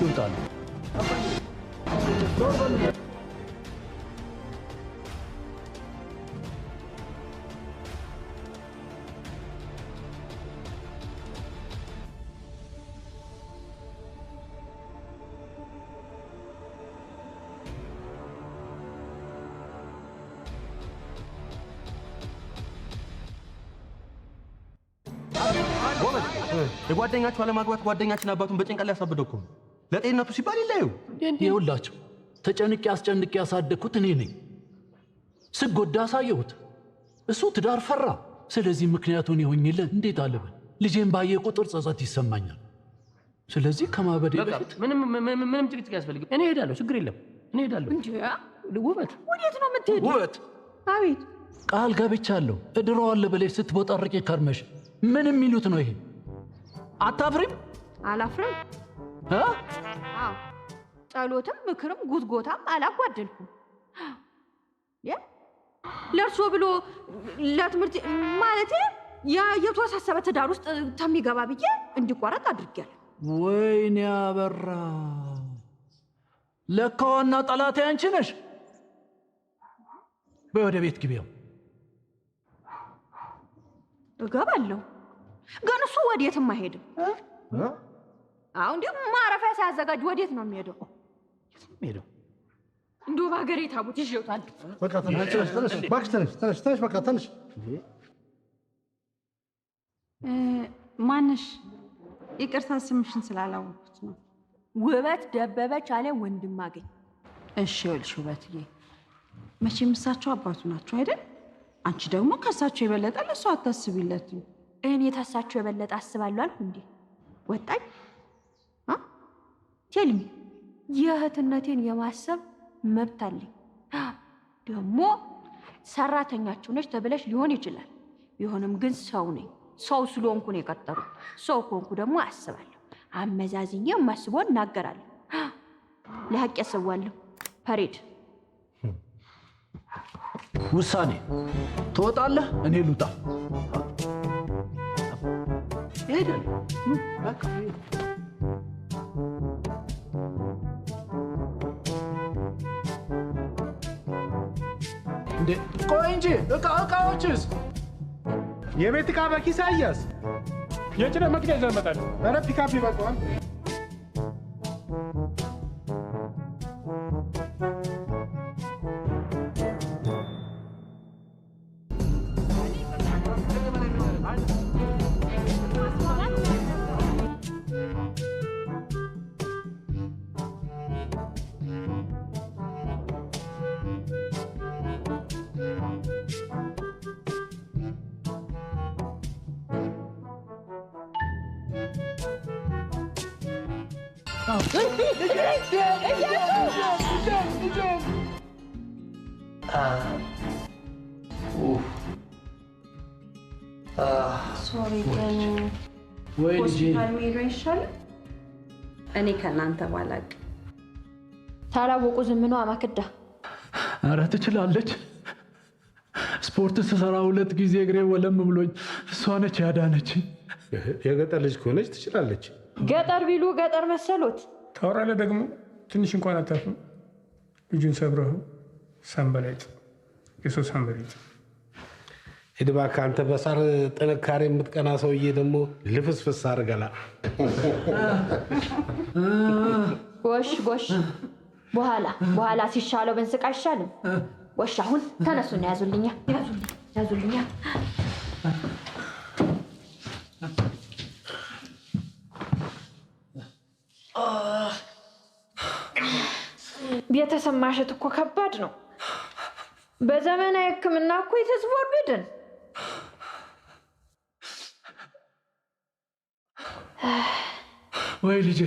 ይውጣል። የጓደኛችሁ አለማግባት ጓደኛችን አባቱን በጭንቀት ላይ ያሳበደው እኮ ለጤንነቱ ሲባል ይለዩ። ይኸውላችሁ ተጨንቄ አስጨንቄ ያሳደግኩት እኔ ነኝ። ስጎዳ አሳየሁት፣ እሱ ትዳር ፈራ። ስለዚህ ምክንያቱን ይሆኝልን እንዴት አለበን። ልጄን ባየ ቁጥር ጸጸት ይሰማኛል። ስለዚህ ከማበዴ በፊት ምንም ጭቅጭቅ ያስፈልግ። እኔ እሄዳለሁ፣ ችግር የለም እኔ እሄዳለሁ። ውበት ወዴት ነው የምትሄጂው? ውበት አቤት። ቃል ገብቻለሁ እድረዋለሁ ብለሽ ስትቦጠርቂ ከርመሽ ምን የሚሉት ነው ይሄ? አታፍሪም? አላፍርም። አዎ ጸሎትም ምክርም ጉትጎታም አላጓደልኩም። ለእርሶ ብሎ ለትምህርት ማለት የተወሳሰበ ትዳር ውስጥ ተሚገባ ብዬ እንዲቋረጥ አድርጌያለሁ። ወይኔ አበራ፣ ለካ ዋና ጠላቴ አንቺ ነሽ። በይ ወደ ቤት ግቢያው። እገባለሁ ግን እሱ ወዴትም አይሄድም። አሁን ደግሞ ማረፊያ ሳያዘጋጅ ወዴት ነው የሚሄደው? እንደው በሀገሬ ታቦት ይዤውታል። በቃ ተነሽ፣ በቃ ተነሽ። ማንሽ? ይቅርታ ስምሽን ስላላወቅኩት ነው። ውበት ደበበች አለ ወንድም አገኝ። እሺ ይኸውልሽ ውበትዬ፣ መቼም እሳቸው አባቱ ናቸው አይደል? አንቺ ደግሞ ከእሳቸው የበለጠ ለእሱ አታስቢለትም። እኔ ታሳቸው የበለጠ አስባለሁ አልኩ እንዴ? ወጣኝ ቴልሚ የእህትነቴን የማሰብ መብት አለኝ። ደግሞ ሰራተኛቸው ነች ተብለሽ ሊሆን ይችላል። ቢሆንም ግን ሰው ነኝ። ሰው ስለሆንኩ ነው የቀጠሩ። ሰው ከሆንኩ ደግሞ አስባለሁ። አመዛዝኜ የማስበውን እናገራለሁ። ለሀቅ ያስባለሁ። ፐሬድ ውሳኔ ትወጣለህ፣ እኔ ልውጣ። እንዴ ቆይ እንጂ እቃዎችስ? የቤት ዕቃ በኪስ አያዝ። የጭነት መኪና ይዘን እንመጣለን። ኧረ ፒካፕ ይበቃዋል። ሶሪ ግን ሆስፒታል መሄዱ አይሻልም? እኔ ከእናንተ ባላቅ ታላወቁ ዝም ነው ማክዳ። ኧረ ትችላለች። ስፖርት ስሰራ 2 ጊዜ እግሬ ወለም ብሎኝ እሷ ነች ያዳነች። የገጠር ልጅ ከሆነች ትችላለች። ገጠር ቢሉ ገጠር መሰሎት። ታወራለህ ደግሞ ትንሽ እንኳን አታፍም። ልጁን ሰብረው ሰንበሌጥ የሶስት ሰንበሌጥ ሂድ እባክህ አንተ በሳር ጥንካሬ የምትቀና ሰውዬ ደግሞ ልፍስፍስ አድርገላ። ጎሽ ጎሽ፣ በኋላ ሲሻለው ብንስቅ አይሻልም? ጎሽ አሁን ተነሱና ያዙልኛ። ቤተሰብ ማሸት እኮ ከባድ ነው። በዘመናዊ ሕክምና እኮ የተዝወርብድን። ወይ ልጄ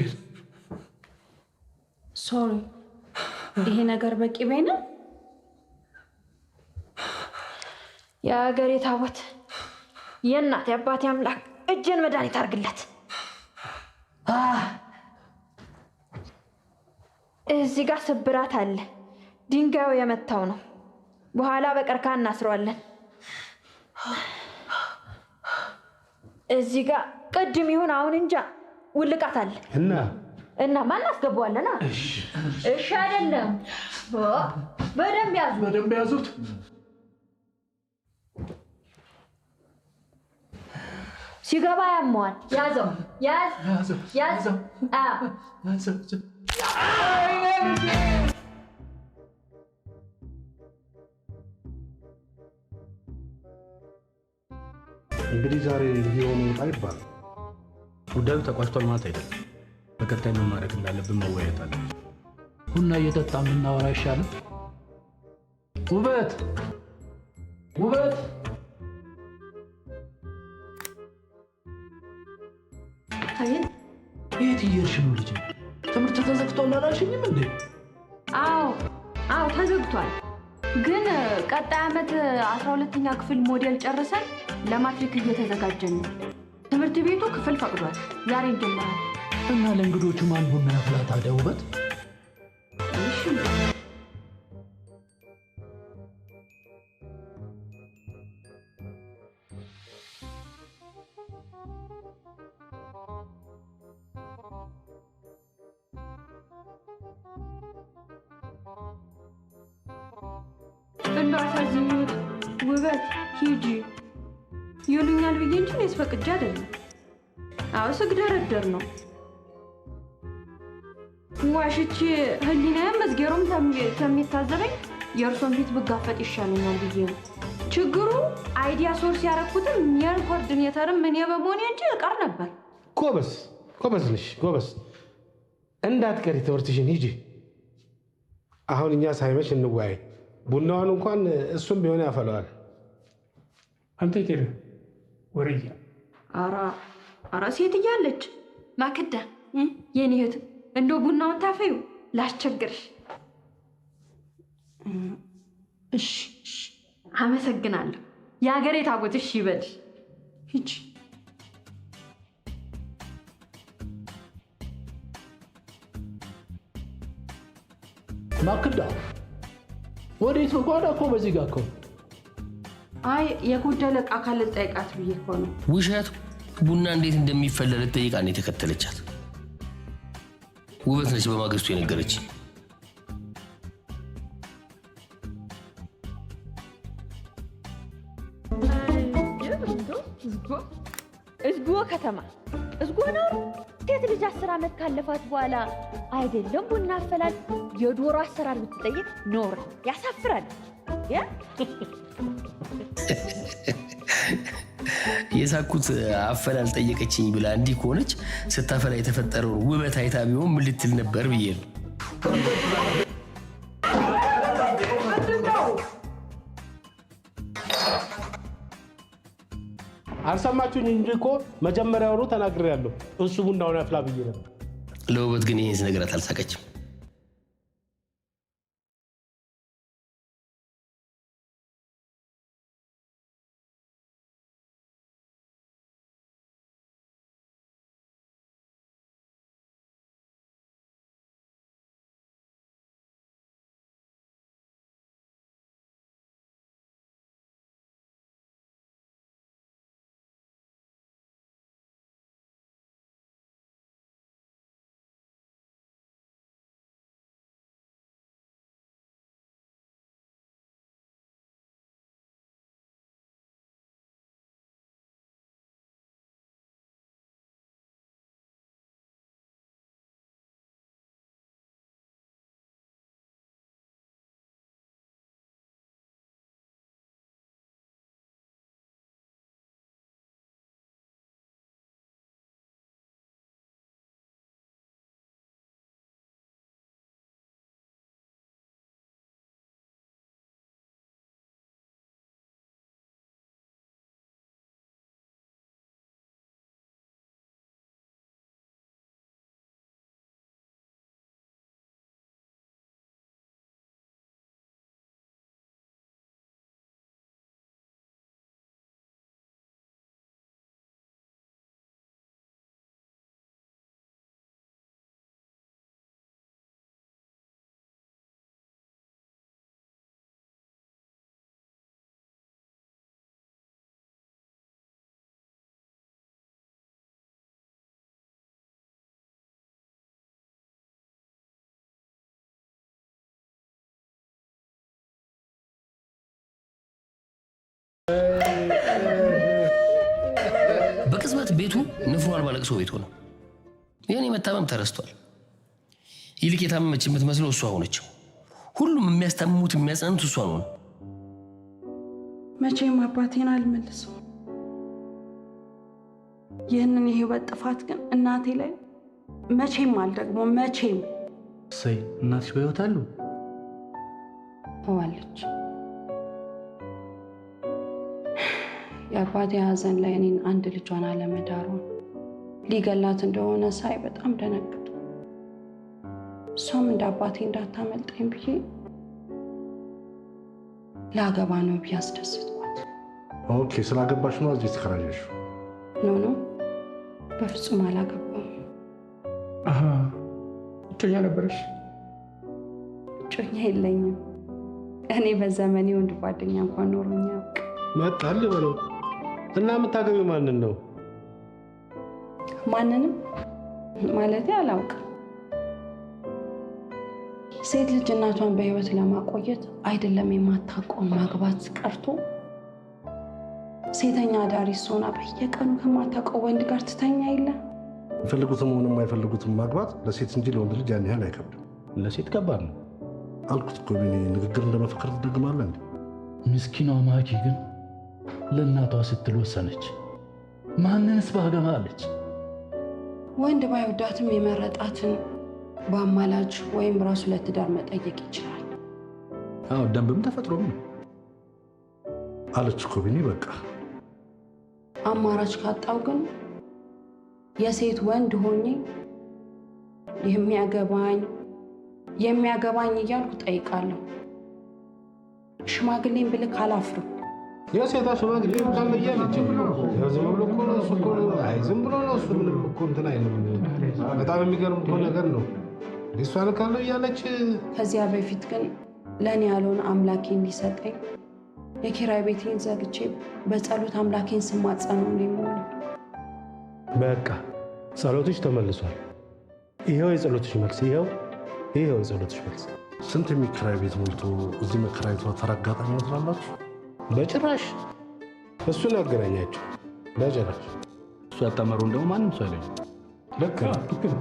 ሶሪ፣ ይሄ ነገር በቂ በይ ነው። የሀገሬ ታቦት የእናቴ አባቴ አምላክ እጄን መድኃኒት አድርግለት። እዚህ ጋር ስብራት አለ። ድንጋዩ የመታው ነው። በኋላ በቀርከሃ እናስረዋለን። እዚህ ጋር ቅድም ይሁን አሁን እንጃ ውልቃት አለ እና ማን አስገባዋለና? እሺ አይደለም። በደንብ ያዙት። ሲገባ ያመዋል። ያዘው። እንግዲህ ዛሬ ሊሆን ወጣ ይባላል። ጉዳዩ ተቋጭቷል ማለት አይደለም። በቀጣይ ምን ማድረግ እንዳለብን መወያየት አለ። ቡና እየጠጣ የምናወራ አይሻልም? ውበት የት እየሄድሽ ነው ልጄ? ትምህርት ተዘግቷል አላልሽኝም እንዴ? አዎ ተዘግቷል። ግን ቀጣይ ዓመት 12ኛ ክፍል ሞዴል ጨርሰን ለማትሪክ እየተዘጋጀን ነው። ትምህርት ቤቱ ክፍል ፈቅዷል። ዛሬ እንጀምራለን። እና ለእንግዶቹ ማን ቡና ያፍላ ታዲያ? ውበት እንደው አሳዝኞት ውበት ሂጂ ይሉኛል ብዬ እንጂ እኔስ ፈቅጄ አይደለም። አዎ ስግደረደር ነው። ዋሽቼ ህሊናዬም መዝገሩም ከሚታዘበኝ የእርሶን ፊት ብጋፈጥ ይሻለኛል ብዬ ነው። ችግሩ አይዲያ ሶርስ ያደረኩትም ኒየር ኮኦርዲኔተርም እኔ በመሆኔ እንጂ እቀር ነበር። ጎበዝ ነሽ። እንዳትቀሪ ትምህርትሽን ሂጂ። አሁን እኛ ሳይመሽ እንወያይ። ቡናውን እንኳን እሱም ቢሆን ያፈለዋል። አንተ ይቴር ወርያ አራ ሴት እያለች ማክዳ የኔ እህት እንደው ቡናውን ታፈዩ ላስቸግርሽ። እሺ አመሰግናለሁ። የሀገሬ ታቦት እሺ ይበልሽ። ሂጂ ማክዳ ወዴት ነው? ጓዳ እኮ በዚህ ጋር እኮ። አይ የጎደለ ዕቃ ካለ ጠይቃት ብዬ እኮ ነው። ውሸት ቡና እንዴት እንደሚፈለግ ጠይቃ ነው የተከተለቻት። ውበት ነች በማግስቱ የነገረች። እዝጎ ከተማ እዝጎ ነው። ሴት ልጅ 10 ዓመት ካለፋት በኋላ አይደለም ቡና አፈላል የዶሮ አሰራር ብትጠይቅ ኖር ያሳፍራል። የሳኩት አፈላል ጠየቀችኝ ብላ እንዲህ ከሆነች ስታፈላ የተፈጠረውን ውበት አይታ ቢሆን ምን ልትል ነበር ብዬ ነው። አልሰማችሁኝ እንጂ እኮ መጀመሪያውኑ ተናግሬያለሁ። እሱ ቡናውን ያፍላ ብዬ ነበር። ለውበት ግን ይሄን ነገራት አልሳቀችም። በቅጽበት ቤቱ ንፍሮ አልባ ለቅሶ ቤት ሆነ። የኔ መታመም ተረስቷል። ይልቅ የታመመች የምትመስለው እሷ ሆነች። ሁሉም የሚያስታምሙት የሚያጸኑት እሷ ነው። መቼም አባቴን አልመልሰው። ይህንን የህይወት ጥፋት ግን እናቴ ላይ መቼም አልደግሞ መቼም። እሰይ እናትሽ በሕይወት አሉ? አለች። የአባቴ ሀዘን ላይ እኔን አንድ ልጇን አለመዳሯን ሊገላት እንደሆነ ሳይ በጣም ደነገጥኩ። እሷም እንደ አባቴ እንዳታመልጠኝ ብዬ ላገባ ነው ብዬ አስደሰትኳት። ኦኬ፣ ስላገባሽ ነው እዚህ ተከራየሽ? ኖ በፍጹም አላገባም። እጮኛ ነበረሽ? እጮኛ የለኝም። እኔ በዘመኔ ወንድ ጓደኛ እንኳን ኖሮኝ አያውቅም። መጣል በለው እና የምታገቢው ማንን ነው? ማንንም ማለቴ አላውቅም። ሴት ልጅ እናቷን በህይወት ለማቆየት አይደለም የማታውቀውን ማግባት ቀርቶ ሴተኛ አዳሪ ሆና በየቀኑ ከማታውቀው ወንድ ጋር ትተኛ የለ። የሚፈልጉትም ሆነ የማይፈልጉትም ማግባት ለሴት እንጂ ለወንድ ልጅ ያን ያህል አይከብድም። ለሴት ከባድ ነው አልኩት እኮ ቢኒ። ንግግር እንደመፈክር ትደግማለህ እንዴ? ምስኪኗ ማኪ ግን ለእናቷ ስትል ወሰነች። ማንንስ ባገባ አለች። ወንድ ባይወዳትም የመረጣትን በአማላጅ ወይም ራሱ ለትዳር መጠየቅ ይችላል። አዎ ደንብም ተፈጥሮም ነው አለች እኮ ቢኒ። በቃ አማራጭ ካጣው ግን የሴት ወንድ ሆኜ የሚያገባኝ እያልኩ ጠይቃለሁ። ሽማግሌን ብልክ አላፍርም። የሴቷ ሽማግሌ እንኳን እያለች ዝም ብሎ እኮ ነው እሱ እኮ ዝም ብሎ ነው እሱ። ምንም እኮ እንትን አይልም። በጣም የሚገርም እኮ ነገር ነው። እሷ ልካለሁ እያለች ከዚያ በፊት ግን ለእኔ ያለውን አምላኬ እንዲሰጠኝ የኪራይ ቤቴን ዘግቼ በጸሎት አምላኬን ስማጸነው ነው የምውለው። በቃ ጸሎትሽ ተመልሷል። ይኸው የጸሎትሽ መልስ፣ ይኸው የጸሎትሽ መልስ። ስንት የሚከራይ ቤት ሞልቶ እዚህ መከራየቷ ተራ አጋጣሚ ነው ትላላችሁ? በጭራሽ እሱን ያገናኛቸው በጭራሽ። እሱ ያጣመረውን ደግሞ ማንም ሰው አይለኝም። ልክ ነው።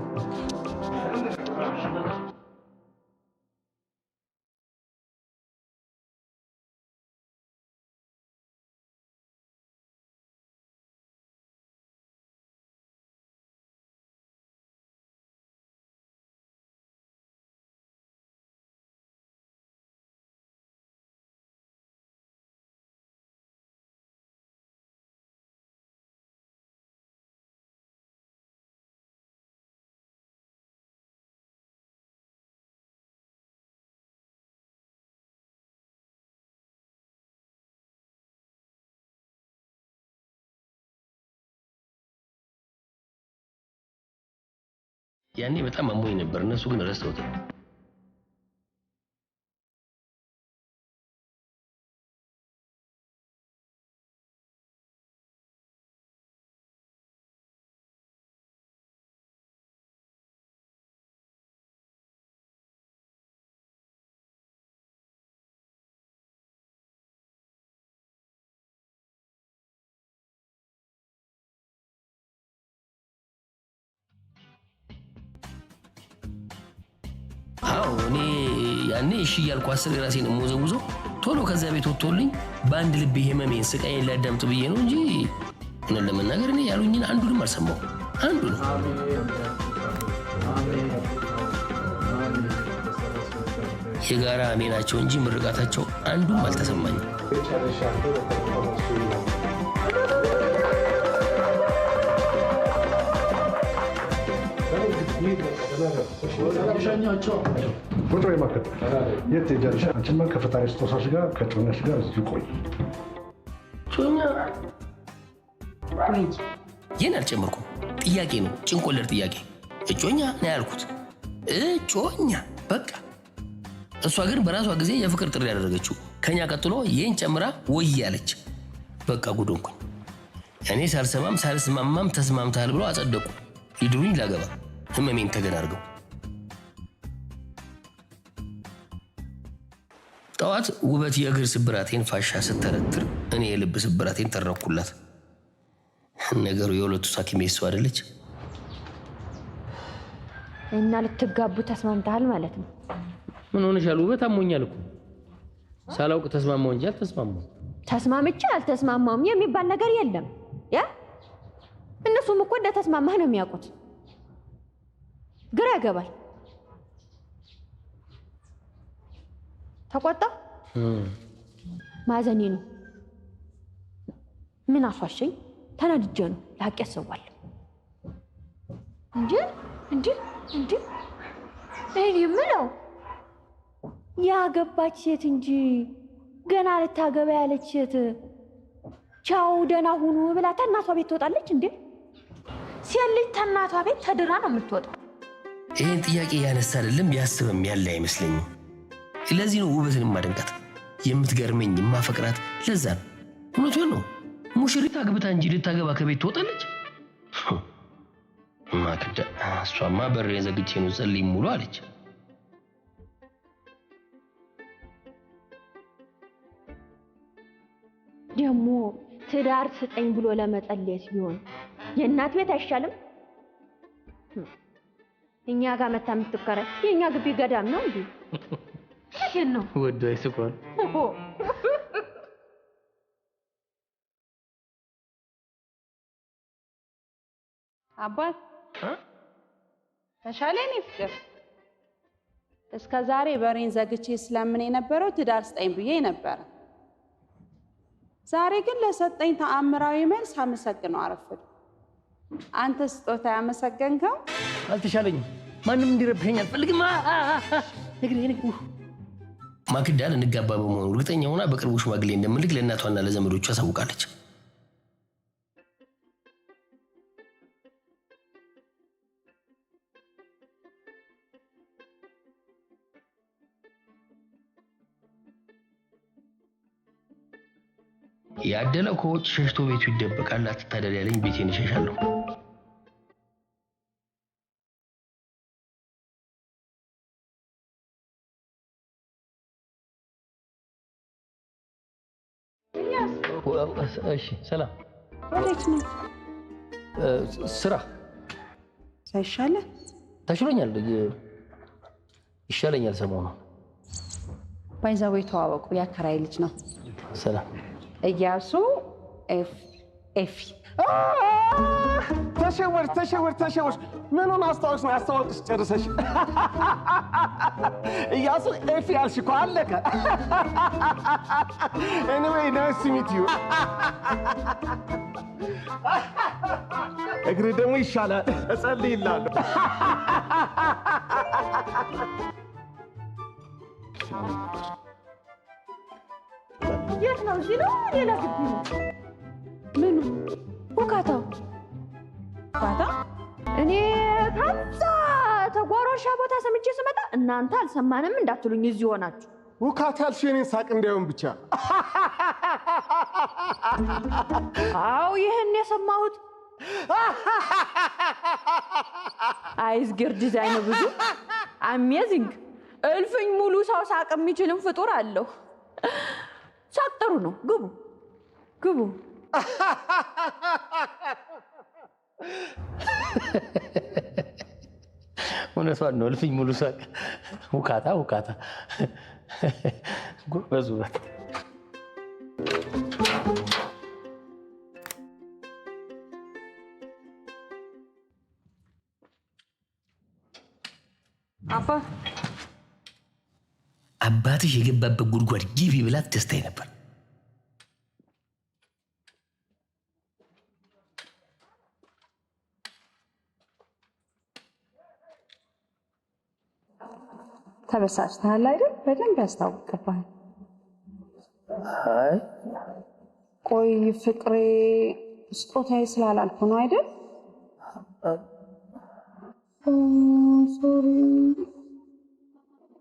ያኔ በጣም አሞኝ ነበር እነሱ ግን ረስተውት እኔ ያኔ እሺ ያልኩ አስር ራሴን ሞዘውዞ ቶሎ ከዛ ቤት ወጥቶልኝ በአንድ ልብ ህመሜን ስቃዬን ላዳምጥ ብዬ ነው እንጂ እነ ለመናገር እኔ ያሉኝን አንዱንም አልሰማው አንዱ ነው የጋራ አሜናቸው እንጂ ምርቃታቸው አንዱም አልተሰማኝ ፎቶ የማከተ የት ሄጃለሽ? አንቺማ ከፈጣሪ ስጦታሽ ጋር ከጮኛሽ ጋር እዚህ ቆይ። ጮኛ ይህን አልጨመርኩም። ጥያቄ ነው፣ ጭንቆለር ጥያቄ። እጮኛ ነው ያልኩት። እጮኛ በቃ። እሷ ግን በራሷ ጊዜ የፍቅር ጥሪ ያደረገችው ከኛ ቀጥሎ ይህን ጨምራ ወይ ያለች። በቃ ጉዶንኩኝ። እኔ ሳልሰማም ሳልስማማም ተስማምታል ብሎ አጸደቁ። ሊድሩኝ ላገባ ህመሜን ተገናርገው ጠዋት ውበት የእግር ስብራቴን ፋሻ ስተረትር እኔ የልብ ስብራቴን ተረኩላት። ነገሩ የሁለቱ ሳኪሜ እሷ አይደለች እና ልትጋቡ ተስማምተሃል ማለት ነው? ምን ሆነሻል? ውበት አሞኛል እኮ ሳላውቅ ተስማማው እንጂ አልተስማማው። ተስማምቼ አልተስማማውም የሚባል ነገር የለም። ያ እነሱም እኮ እንደተስማማህ ነው የሚያውቁት። ግራ ያገባል። ተቆጣ ማዘኔ ነው። ምን አሷሸኝ? ተናድጄ ነው። ለሐቅ ያሰዋል እንጂ እኔ የምለው ያገባች ሴት እንጂ ገና ልታገባ ያለች ሴት ቻው ደህና ሁኑ ብላ ተናቷ ቤት ትወጣለች እንዴ? ሴት ልጅ ተናቷ ቤት ተድራ ነው የምትወጣው። ይህን ጥያቄ ያነሳ አይደለም ያስብም ያለ አይመስለኝም። ለዚህ ነው ውበትን ማደንቃት የምትገርመኝ የማፈቅራት። ለዛ ነው እውነቱን ነው። ሙሽሪት አግብታ እንጂ ልታገባ ከቤት ትወጣለች? ማክዳ እሷማ በሬን ዘግቼ ነው ጸልይ ሙሉ አለች። ደግሞ ትዳር ስጠኝ ብሎ ለመጸለይ ሲሆን የእናት ቤት አይሻልም? እኛ ጋር መታ የምትከረ የኛ ግቢ ገዳም ነው እንዴ? ይሄን ነው ወዶ አይስቋል። አባት ተሻለኝ ፍቅር። እስከ ዛሬ በሬን ዘግቼ ስለምን የነበረው ትዳር ስጠኝ ብዬ ነበር። ዛሬ ግን ለሰጠኝ ተአምራዊ መልስ አመሰግነው አረፈድ። አንተ ስጦታ ያመሰገንከው አልተሻለኝም። ማንም እንዲረብሸኝ አልፈልግም። ማክዳ ልንጋባ በመሆኑ እርግጠኛ ሆና በቅርቡ ሽማግሌ እንደምልክ ለእናቷና ለዘመዶቿ አሳውቃለች። ያደለው ከውጭ ሸሽቶ ቤቱ ይደበቃል። አትታደል ያለኝ ቤቴን እሸሻለሁ። እሺ ሰላም። ወዴት ነው? ስራ ሳይሻለ ተሽሎኛል። ይሻለኛል ሰሞኑን። ባይዛው ተዋወቁ። ያከራይ ልጅ ነው። ሰላም። እያሱ ኤፊ ተሸወርሽ። ምኑን አስታወቅሽ ነው? ያስታወቅሽ ጨርሰሽ። እያሱ ኤፊ ያልሽ እኮ አለቀ። ኤኒዌይ ናይስ ቱ ሚት ዩ። እግር ደግሞ ይሻላል። እጸልይልሃለሁ። የት ነው? እዚህ ነው? ሌላ ግቢ ነው? ምኑ? ውካታው ውካታ? እኔ ታዛ ተጓሮ እርሻ ቦታ ሰምቼ ስመጣ እናንተ አልሰማንም እንዳትሉኝ እዚህ ሆናችሁ ውካት ያልሽ የኔን ሳቅ እንዳይሆን ብቻ አው ይሄን የሰማሁት አይዝገር ዲዛይን ብዙ አሜዚንግ እልፍኝ ሙሉ ሰው ሳቅ የሚችልን ፍጡር አለው ሳቅ ጥሩ ነው ግቡ እውነቷን ነው እልፍኝ ሙሉ ሳቅ ውካታ ጎበዙበት አባትሽ የገባበት ጉድጓድ ግቢ ብላት ደስታዬ ነበር። ተበሳጭተሃል አይደል? በደንብ ያስታውቅብሃል። አይ ቆይ ፍቅሬ ስጦታዬ ስላላልኩ ነው አይደል? ሶሪ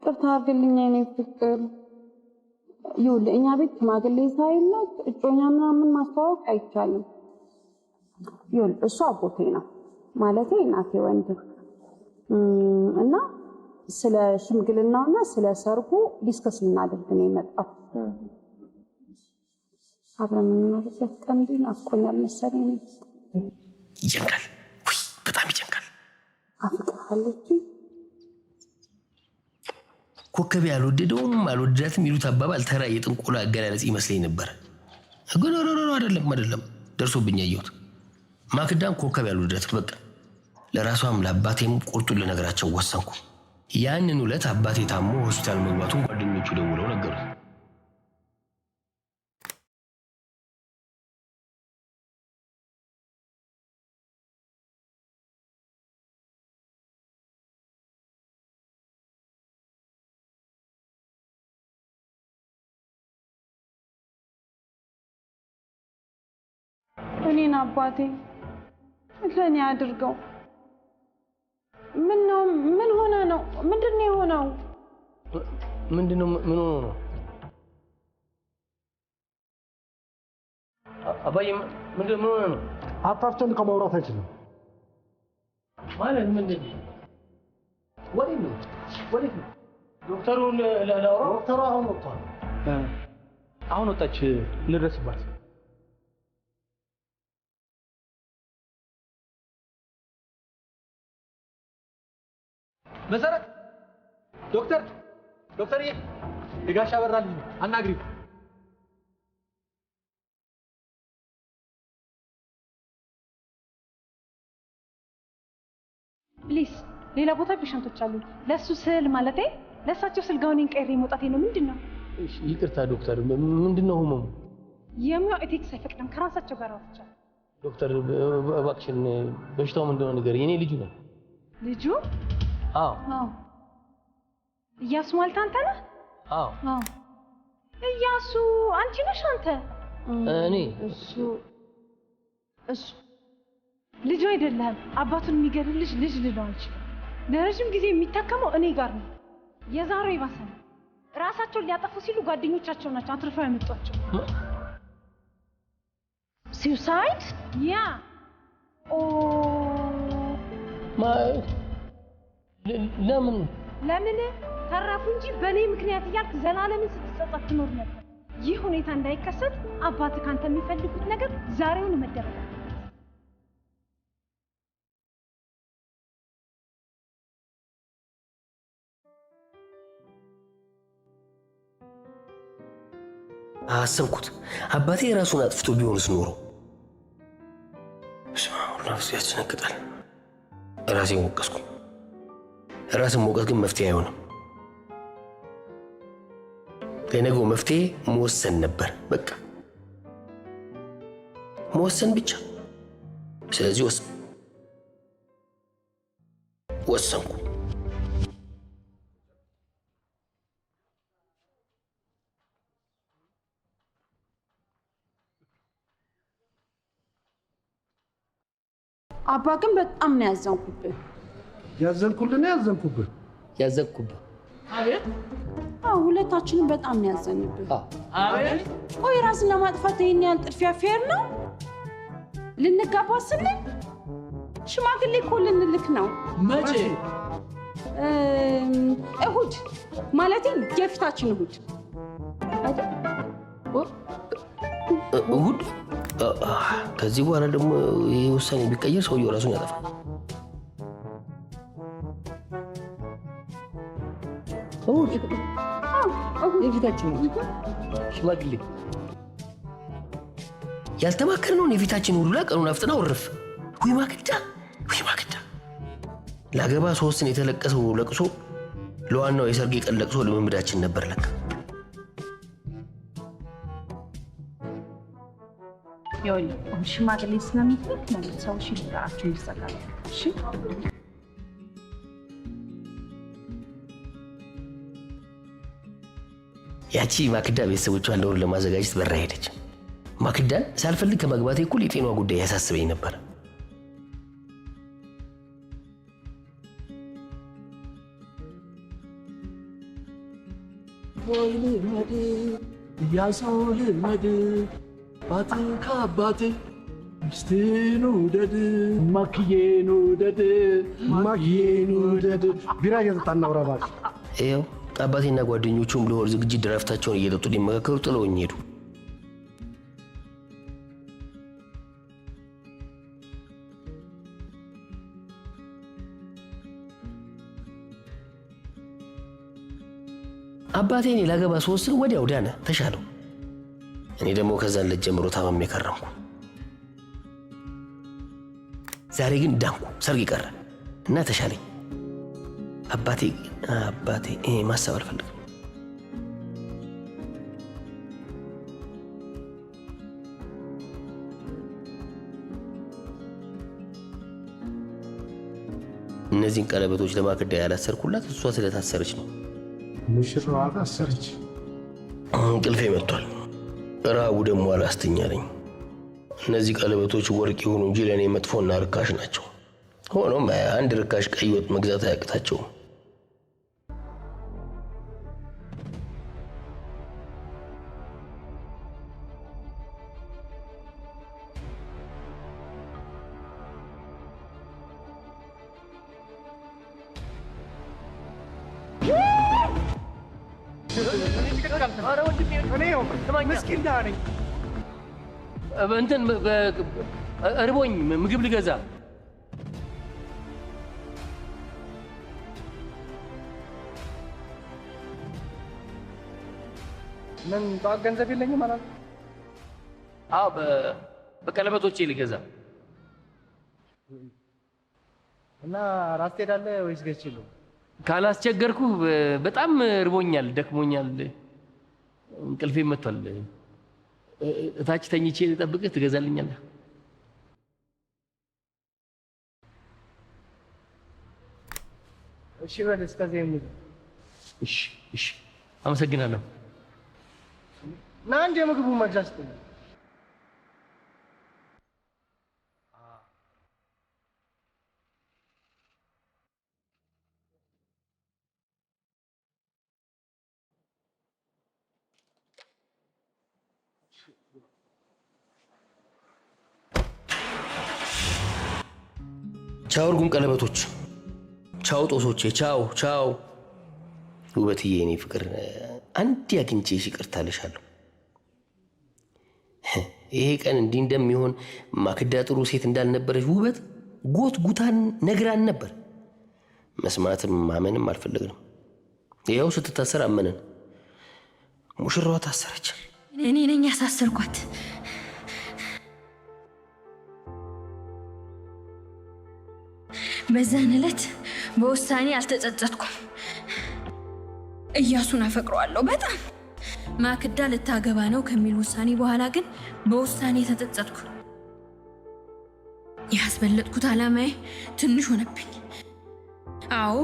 ቅርታ አድርግልኝ የኔ ፍቅር። ይኸውልህ እኛ ቤት ሽማግሌ ሳይላክ እጮኛ ምናምን ማስተዋወቅ አይቻልም። ይኸውልህ እሱ አጎቴ ነው ማለቴ እናቴ ወንድም እና ስለ ሽምግልናውና ስለ ሰርጉ ዲስከስ ልናደርግ ነው የመጣው። አብረን የምንኖርበት ቀን ግን አፍቆኛል መሰለኝ። ይጨንቃል፣ በጣም ይጨንቃል። አፍቅርሃለች። ኮከብ ያልወደደውም አልወደዳትም የሚሉት አባባል ተራ የጥንቆላ አገላለጽ ይመስለኝ ነበር። ግን አይደለም ደርሶብኝ አየሁት። ማክዳን ኮከብ ያልወደዳት በቃ ለራሷም ለአባቴም ቁርጡን ልነግራቸው ወሰንኩ። ያንን ዕለት አባቴ ታሞ ሆስፒታል መግባቱን ጓደኞቹ ደውለው ነገሩት። እኔን አባቴ ለኔ አድርገው። ምን ሆነ ነው? ምንድነው የሆነው? ምን ሆኖ ነው? አባዬ ምን ሆነ ነው? አጣፍተን ከማውራት አይችልም ማለት ምንድነው? ወዴት ነው? ዶክተሩን ላውራ? ዶክተሩ አሁን ወጥቷል። አሁን ወጣች። እንድረስባት። መሰረት ዶክተርዬ የጋሻ በራል አናግሪው። ፕሊዝ ሌላ ቦታ ፔሸንቶች አሉ። ለሱ ስል ማለቴ ለሳቸው ስል ጋውኔን ቀይሬ መውጣቴ ነው። ምንድነው? እሺ ይቅርታ ዶክተር፣ ምንድነው ህመሙ? የሚያው ኤቲክስ አይፈቅድም። ከራሳቸው ጋር አውጥቻለሁ። ዶክተር እባክሽን በሽታው ምንድነው ንገሪኝ። የኔ ልጁ ነው። ልጁ? አዎ። እያሱ ማለት አንተ ነህ? አዎ። እያሱ አንቺ ነሽ? አንተ? እኔ? እሱ ልጁ አይደለም። አባቱን የሚገድል ልጅ ልለው አልችልም። ለረጅም ጊዜ የሚታከመው እኔ ጋር ነው። የዛሬው ይባሰ ነው። ራሳቸውን ሊያጠፉ ሲሉ ጓደኞቻቸው ናቸው አትርፈው ያመጧቸው። ሱሳይድ? ያ ለምን ተረፉ እንጂ በእኔ ምክንያት እያልክ ዘላለምን ስትጸጸት ትኖር ነበር። ይህ ሁኔታ እንዳይከሰት አባት ካንተ የሚፈልጉት ነገር ዛሬውን መደረግ አለበት። አሰብኩት። አባቴ ራሱን አጥፍቶ ቢሆንስ ኖሮ ነፍስ ያስጨነቅጣል። ራሴን ወቀስኩ። ራስን መውቀስ ግን መፍትሄ አይሆንም። ለነገው መፍትሄ መወሰን ነበር። በቃ መወሰን ብቻ። ስለዚህ ወሰንኩ። አባ ግን በጣም ነው ያዘንኩብህ። ያዘንኩልህ ነው ያዘንኩብህ? ያዘንኩብህ። አቤት። ሁለታችንም በጣም ነው ያዘንብህ። አቤት። ቆይ ራስን ለማጥፋት ይሄን ያህል ጥድፊያ ፌር ነው? ልንጋባ ስንል ሽማግሌ እኮ ልንልክ ነው። መቼ? እሁድ ማለት የፊታችን እሁድ። እሁድ? ከዚህ በኋላ ደግሞ ይሄ ውሳኔ ቢቀየር ሰውየው ራሱን ያጠፋል። እሁድ የፊታችን ሽማግሌ ያልተማከርነውን የፊታችን እሁድ ላይ ቀኑን አፍጥና ወርፍ። ወይ ማክዳ ወይ ማክዳ። ላገባ 3 የተለቀሰው ለቅሶ ለዋናው የሰርጌ ቀን ለቅሶ ልምምዳችን ነበር ለካ። ይኸውልህ ሽማግሌ ስለሚፈልግ ማለት ሰው ሽልጣቸው ይሰጣል። እሺ ያቺ ማክዳ ቤተሰቦቿን ለወር ለማዘጋጀት በራ ሄደች። ማክዳን ሳልፈልግ ከመግባቴ እኩል የጤናዋ ጉዳይ ያሳስበኝ ነበር። እያሰው ልመድ ባት ከአባት ሚስትን ውደድ ማክዬን ውደድ ማክዬን ውደድ። ቢራ እየጠጣን እናውራ እባክህ። ይኸው አባቴና ጓደኞቹም ለወር ዝግጅት ድራፍታቸውን እየጠጡ ሊመካከሩ ጥለውኝ ሄዱ። አባቴ እኔ ላገባ ስወስን ወዲያው ዳነ፣ ተሻለው። እኔ ደግሞ ከዛን ዕለት ጀምሮ ታመሜ ከረምኩ። ዛሬ ግን ዳንኩ፣ ሰርግ ቀረ እና ተሻለኝ። አባቴ ማሰብ አልፈልግም። እነዚህን ቀለበቶች ለማክዳ ያላሰርኩላት እሷ ስለታሰረች ነው። ሙሽራዋ ታሰረች። እንቅልፌ መጥቷል። ረሃቡ ደግሞ አላስተኛለኝ። እነዚህ ቀለበቶች ወርቅ ይሁኑ እንጂ ለእኔ መጥፎና ርካሽ ናቸው። ሆኖም አንድ ርካሽ ቀይ ወጥ መግዛት አያቅታቸውም። እንትን እርቦኝ ምግብ ልገዛ ምን ጠዋት ገንዘብ የለኝም ማለት ነው? አዎ በቀለበቶቼ ልገዛ እና ራስ ትሄዳለህ ወይስ ገችሉ? ካላስቸገርኩ በጣም እርቦኛል፣ ደክሞኛል፣ እንቅልፌ መጥቷል። እታች ተኝቼ ልጠብቅህ፣ ትገዛልኛለህ? እሺ በል እስከዚህ የሚል እሺ አመሰግናለሁ። እና አንድ የምግቡ መግዣ ስጠኝ። ቻው እርጉም ቀለበቶች፣ ቻው ጦሶቼ፣ ቻው ውበትዬ፣ የኔ ፍቅር አንድ አግኝቼሽ ይቅርታ እልሻለሁ። ይሄ ቀን እንዲህ እንደሚሆን ማክዳ ጥሩ ሴት እንዳልነበረች ውበት ጉታን ነግራን ነበር። መስማትም ማመንም አልፈለግንም። ይኸው ስትታሰር አመነን። ሙሽራዋ ታሰረች። እኔ ነኝ ያሳሰርኳት። በዛን ዕለት በውሳኔ አልተጸጸትኩም። እያሱን አፈቅረዋለሁ በጣም። ማክዳ ልታገባ ነው ከሚል ውሳኔ በኋላ ግን በውሳኔ ተጸጸትኩ። ያስበለጥኩት ዓላማዬ ትንሽ ሆነብኝ። አዎ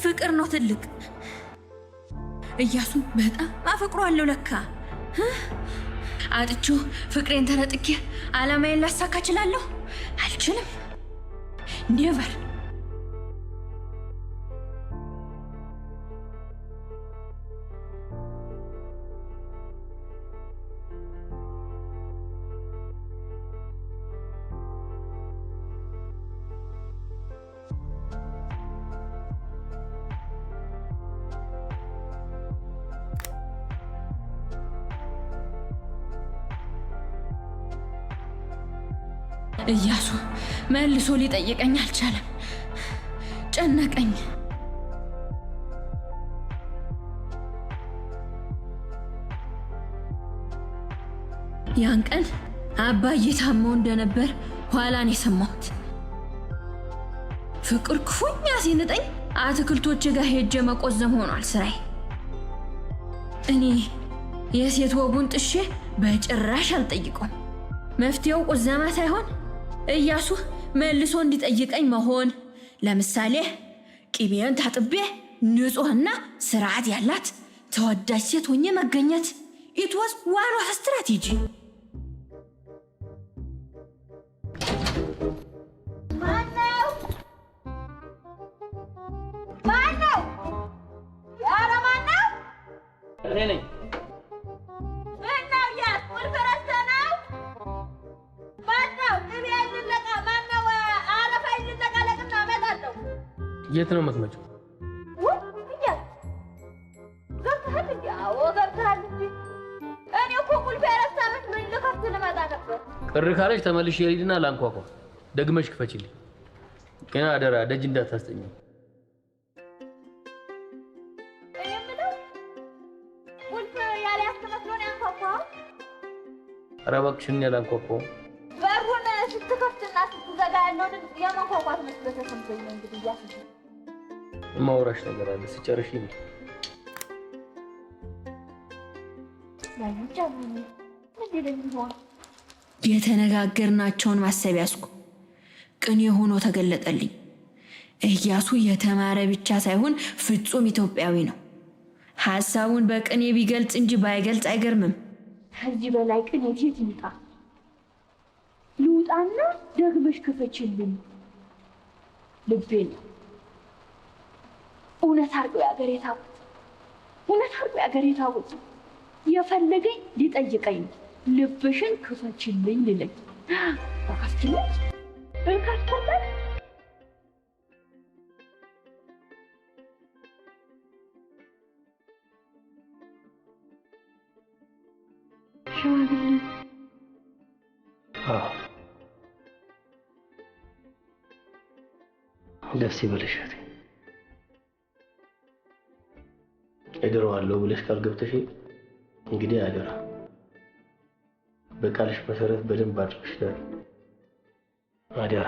ፍቅር ነው ትልቅ። እያሱን በጣም አፈቅረዋለሁ ለካ። አጥቼው ፍቅሬን ተነጥቄ ዓላማዬን ላሳካ እችላለሁ? አልችልም። ኔቨር። እያሱ መልሶ ሊጠይቀኝ አልቻለም። ጨነቀኝ። ያን ቀን አባዬ ታሞ እንደነበር ኋላን የሰማሁት። ፍቅር ክፉኛ ሲንጠኝ አትክልቶች ጋር ሄጄ መቆዘም ሆኗል ስራዬ። እኔ የሴት ወጉን ጥሼ በጭራሽ አልጠይቀውም። መፍትሄው ቁዘማ ሳይሆን እያሱ መልሶ እንዲጠይቀኝ መሆን። ለምሳሌ ቅቤን ታጥቤ ንጹህና ስርዓት ያላት ተወዳጅ ሴት ሆኜ መገኘት። ኢት ዋዝ ዋን ኦፍ ስትራቴጂ። እኔ ነኝ። የት ነው መቅመጫው? ቅር ካለሽ ተመልሼ ልሂድና ላንኳኳ። ደግመሽ ክፈችልኝ። ገና አደራ ደጅ እንዳታስጠኝ። ኧረ እባክሽ እኔ አላንኳኳውም። በሩን ስትከፍትና ስትዘጋ ያለውን የማንኳኳት መስሎት ተሰምቶኝ ነው። እንግዲህ እያስሽ የማወራሽ ነገር አለ። ስጨርሽ ይሄ የተነጋገርናቸውን ማሰብ ያዝኩ። ቅኔ ሆኖ ተገለጠልኝ። እያሱ የተማረ ብቻ ሳይሆን ፍጹም ኢትዮጵያዊ ነው። ሐሳቡን በቅኔ ቢገልጽ እንጂ ባይገልጽ አይገርምም። ከዚህ በላይ ቅኔ የት ይምጣ? ልውጣና ደግመሽ ክፈችልኝ ልቤን። እውነት አድርገው የአገሬ ታቦት፣ እውነት አድርገው የአገሬ ታቦት። የፈለገኝ ሊጠይቀኝ ልብሽን ክፈችልኝ ልለኝ በካስትልኝ በካስትልኝ ሽማግሌ ደስ ይበልሻት። እድረዋለሁ ብለሽ ቃል ገብተሽ እንግዲህ አደራ በቃልሽ መሰረት በደንብ አድርገሽ ዳር አደራ።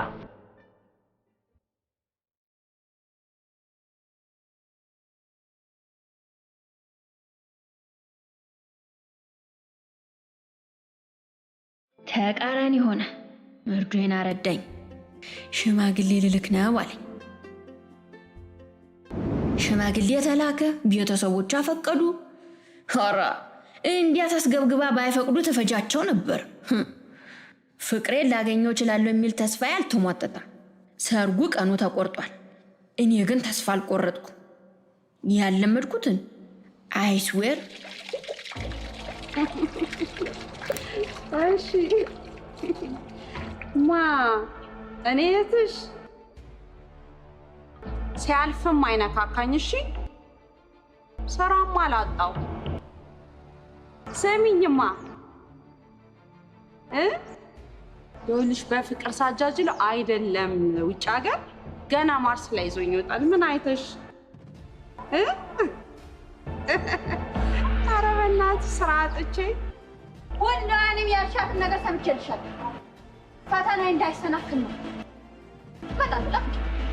ተቃራኒ ሆነ። መርዶዬን አረዳኝ። ሽማግሌ ልልክ ነው አለኝ። ሽማግሌ ተላከ። ቤተሰቦች አፈቀዱ። ኧረ እንዲያ ታስገብግባ ባይፈቅዱ ተፈጃቸው ነበር። ፍቅሬን ላገኘው እችላለሁ የሚል ተስፋ አልተሟጠጠም። ሰርጉ ቀኑ ተቆርጧል። እኔ ግን ተስፋ አልቆረጥኩ። ያለመድኩትን አይስዌር። እሺ ማ እኔ የትሽ ሲያልፍም አይነካካኝ። እሺ ስራም አላጣው። ስሚኝማ ይኸውልሽ በፍቅር ሳጃጅለው አይደለም ውጭ ሀገር ገና ማርስ ላይ ይዞኝ ይወጣል። ምን አይተሽ? ኧረ በእናትሽ ስራ አጥቼ ሁሉንም ያልሻትን ነገር ሰምቼልሻለሁ። ፈተና እንዳይሰናክል ነው። በጣም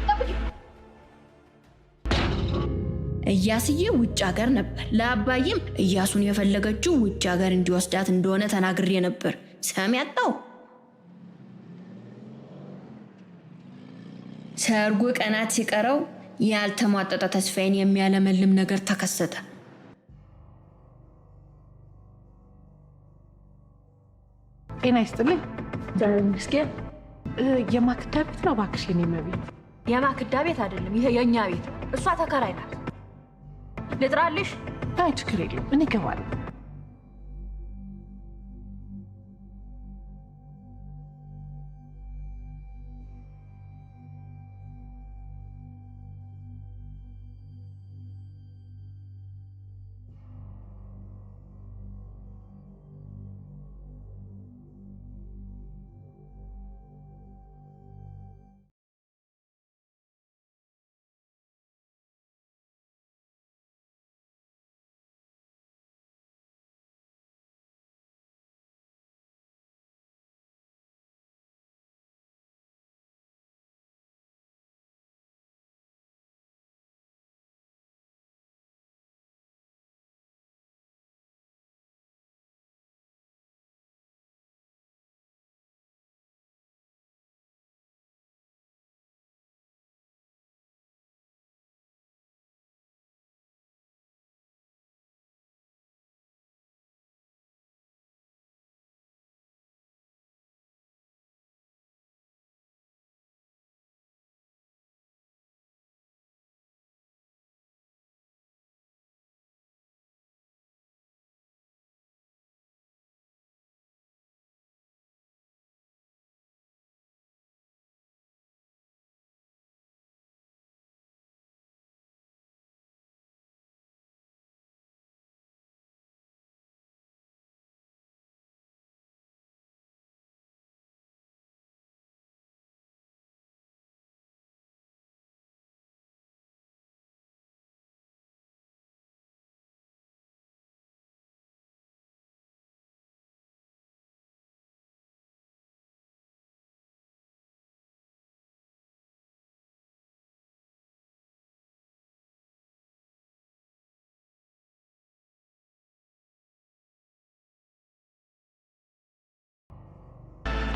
ጠብቂ። እያስዬ ውጭ ሀገር ነበር። ለአባዬም እያሱን የፈለገችው ውጭ ሀገር እንዲወስዳት እንደሆነ ተናግሬ ነበር። ሰሚ ያጣው። ሰርጉ ቀናት ሲቀረው ያልተሟጠጠ ተስፋዬን የሚያለመልም ነገር ተከሰተ። ጤና ይስጥልኝ። ምስኪን የማክዳ ቤት ነው እባክሽ? የኔ መቤት የማክዳ ቤት አይደለም፣ ይሄ የእኛ ቤት። እሷ ተከራይ ናት። ልጥራልሽ? አይ ችግር የለም እኔ እገባለሁ።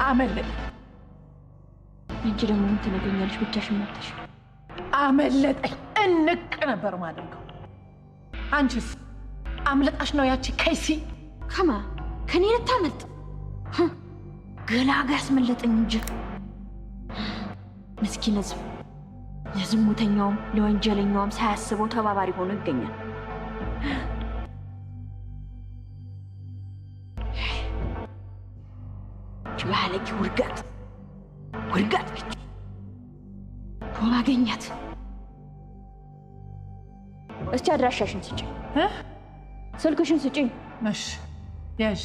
አመለጠ። እንጂ ደግሞ ምን ትነግሪኛለሽ? ብቻሽን መጥተሽ አመለጠኝ። እንቅ ነበር ማድረገው። አንቺስ አምለጣሽ ነው ያቺ ከይሲ? ከማ ከኔ ልታመልጥ ገላጋ ያስመለጠኝ እንጂ ምስኪን ህዝብ ለዝሙተኛውም ለወንጀለኛውም ሳያስበው ተባባሪ ሆኖ ይገኛል። ጭባለቂ ውርጋጥ ነች። ባገኛት እስቲ አድራሻሽን ስጪኝ፣ ስልክሽን ስጪኝ። እሺ ያዥ።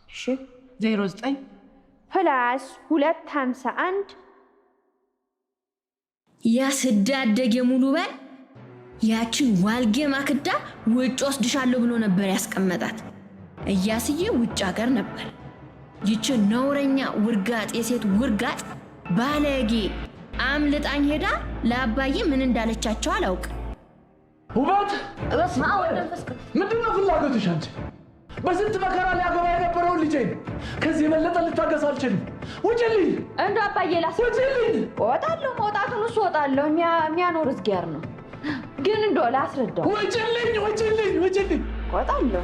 እሺ 09 +251 ያስዳደገ ሙሉ በል ያችን ዋልጌ ማክዳ ውጭ ወስድሻለሁ ብሎ ነበር ያስቀመጣት። እያስዬ ውጭ ሀገር ነበር። ይቺ ነውረኛ ውርጋጥ የሴት ውርጋጥ ባለጌ አምልጣኝ ሄዳ ለአባዬ ምን እንዳለቻቸው አላውቅ። ውበት ምንድነው ፍላጎትሽ አንቺ? በስንት መከራ ሊያገባ የነበረውን ልጄን ከዚህ የበለጠ ልታገስ አልችልም። ውጭልኝ! እንዶ አባዬ ውጭልኝ! እወጣለሁ። መውጣቱን እሱ እወጣለሁ። የሚያኖር እዝጊያር ነው። ግን እንዶ ላስረዳው። ውጭልኝ! እወጣለሁ።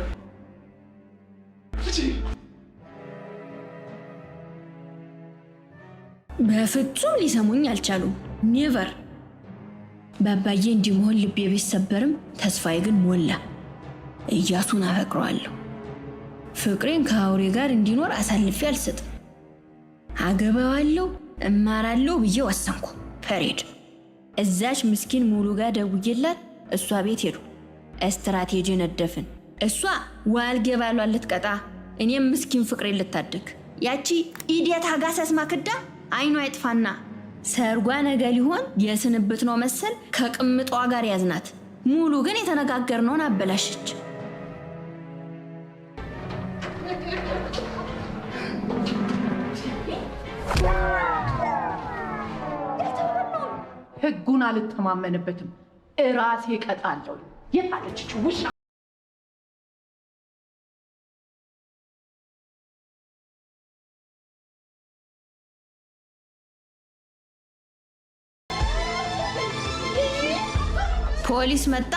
በፍጹም ሊሰሙኝ አልቻሉም። ኔቨር። በአባዬ እንዲህ መሆን ልቤ ቢሰበርም ተስፋዬ ግን ሞላ። እያሱን አፈቅረዋለሁ። ፍቅሬን ከአውሬ ጋር እንዲኖር አሳልፌ አልሰጥም። አገባዋለሁ፣ እማራለሁ ብዬ ወሰንኩ። ፐሬድ እዛች ምስኪን ሙሉ ጋር ደውዬላት እሷ ቤት ሄዱ። ስትራቴጂ ነደፍን። እሷ ዋልጌ ባሏን ልትቀጣ፣ እኔም ምስኪን ፍቅሬን ልታደግ። ያቺ ኢዲየት አጋሰስ ማክዳ አይኗ ይጥፋና ሰርጓ ነገ ሊሆን የስንብት ነው መሰል ከቅምጧ ጋር ያዝናት። ሙሉ ግን የተነጋገርነውን አበላሸች። ህጉን አልተማመንበትም። እራሴ እቀጣለሁ። የት አለች ውሻ? ፖሊስ መጣ፣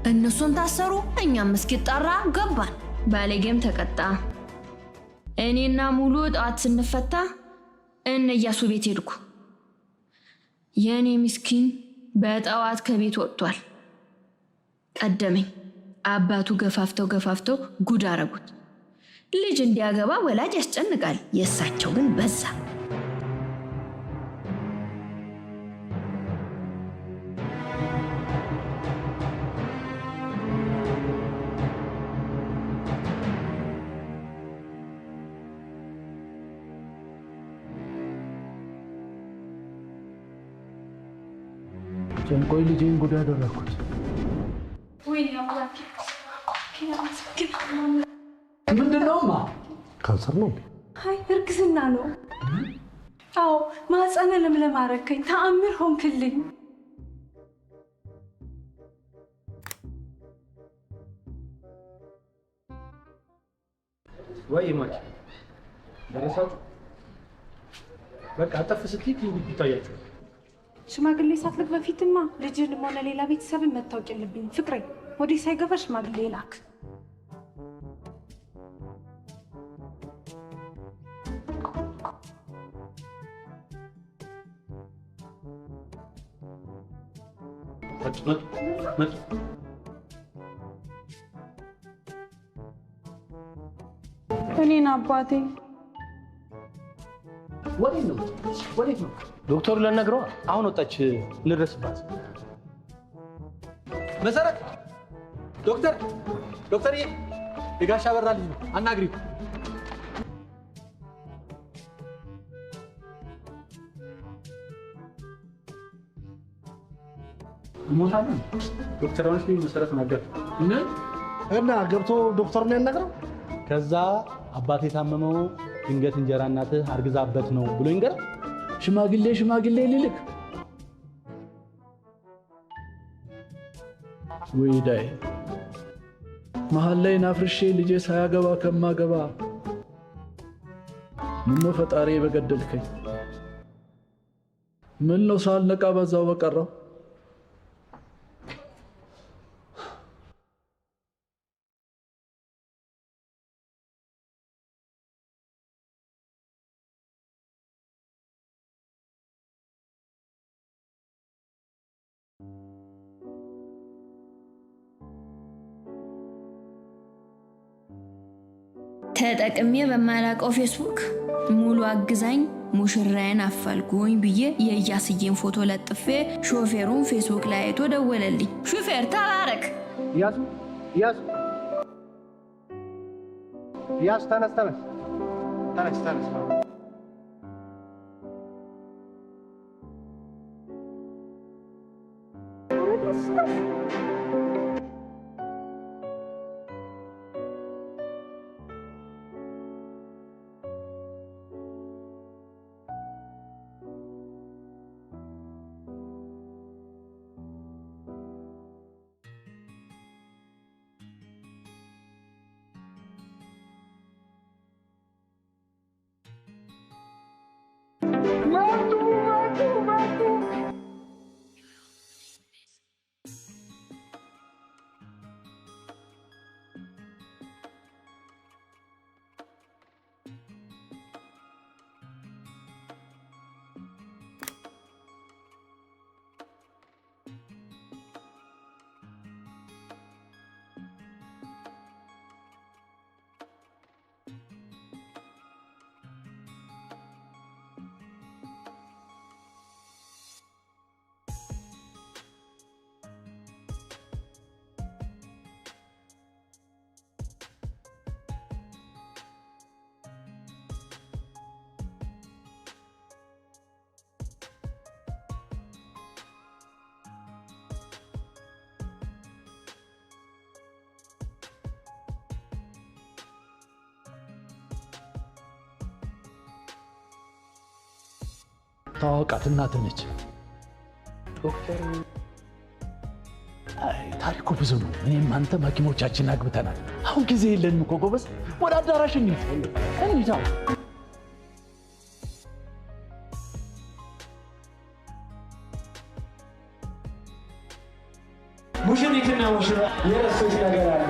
እነሱን ታሰሩ፣ እኛም እስኪጣራ ገባን። ባለጌም ተቀጣ። እኔና ሙሉ ጠዋት ስንፈታ እነ እያሱ ቤት ሄድኩ። የኔ ምስኪን በጠዋት ከቤት ወጥቷል። ቀደመኝ። አባቱ ገፋፍተው ጉድ አረጉት። ልጅ እንዲያገባ ወላጅ ያስጨንቃል። የእሳቸው ግን በዛ። ጨንቆይ ልጄን ጉድ አደረኩት። ምንድነውማ? ካንሰር ነው? አይ እርግዝና ነው። አዎ ማህፀነ ለምለም አረከኝ። ተአምር ሆንክልኝ። ወይ ማኪ ደረሳችሁ? በቃ አጠፍ ስትይ ክሊኒክ ይታያችሁ። ሽማግሌ ሳትልክ በፊትማ ልጅንም ሆነ ሌላ ቤተሰብን መታወቅ የለብኝ። ፍቅሬ ወዲህ ሳይገባ ሽማግሌ ላክ። እኔን አባቴ ወዴት ነው? ዶክተሩ ለነግረዋ አሁን ወጣች። እንድረስባት። መሰረት ዶክተርዬ፣ የጋሻ በራ ልጅ ነው፣ አናግሪው። ሞታለን። ዶክተር ሆነሽ መሰረት ነገር እና ገብቶ ዶክተሩን ያናግረው። ከዛ አባቴ የታመመው ድንገት እንጀራ እናትህ አርግዛበት ነው ብሎ ይንገር። ሽማግሌ ሊልክ ወይዳይ መሀል ላይ ናፍርሼ ልጄ ሳያገባ ከማገባ ምነው ፈጣሪ በገደልከኝ? ምን ነው ሳልነቃ በዛው በቀረው? ተጠቅሜ በማላውቀው ፌስቡክ ሙሉ አግዛኝ ሙሽራዬን አፋልጉኝ ብዬ የኢያስዬን ፎቶ ለጥፌ ሾፌሩን ፌስቡክ ላይ አይቶ ደወለልኝ። ሹፌር ተባረክ። ኢያሱ ተነስ። ታዋቃት እናት ነች። ዶክተር ታሪኩ ብዙ ነው። እኔም አንተም ሐኪሞቻችን አግብተናል። አሁን ጊዜ የለንም እኮ ጎበዝ። ወደ አዳራሽ እንሂድ። ሙሽሪትና ሙሽራ የረሱት ነገር አለ።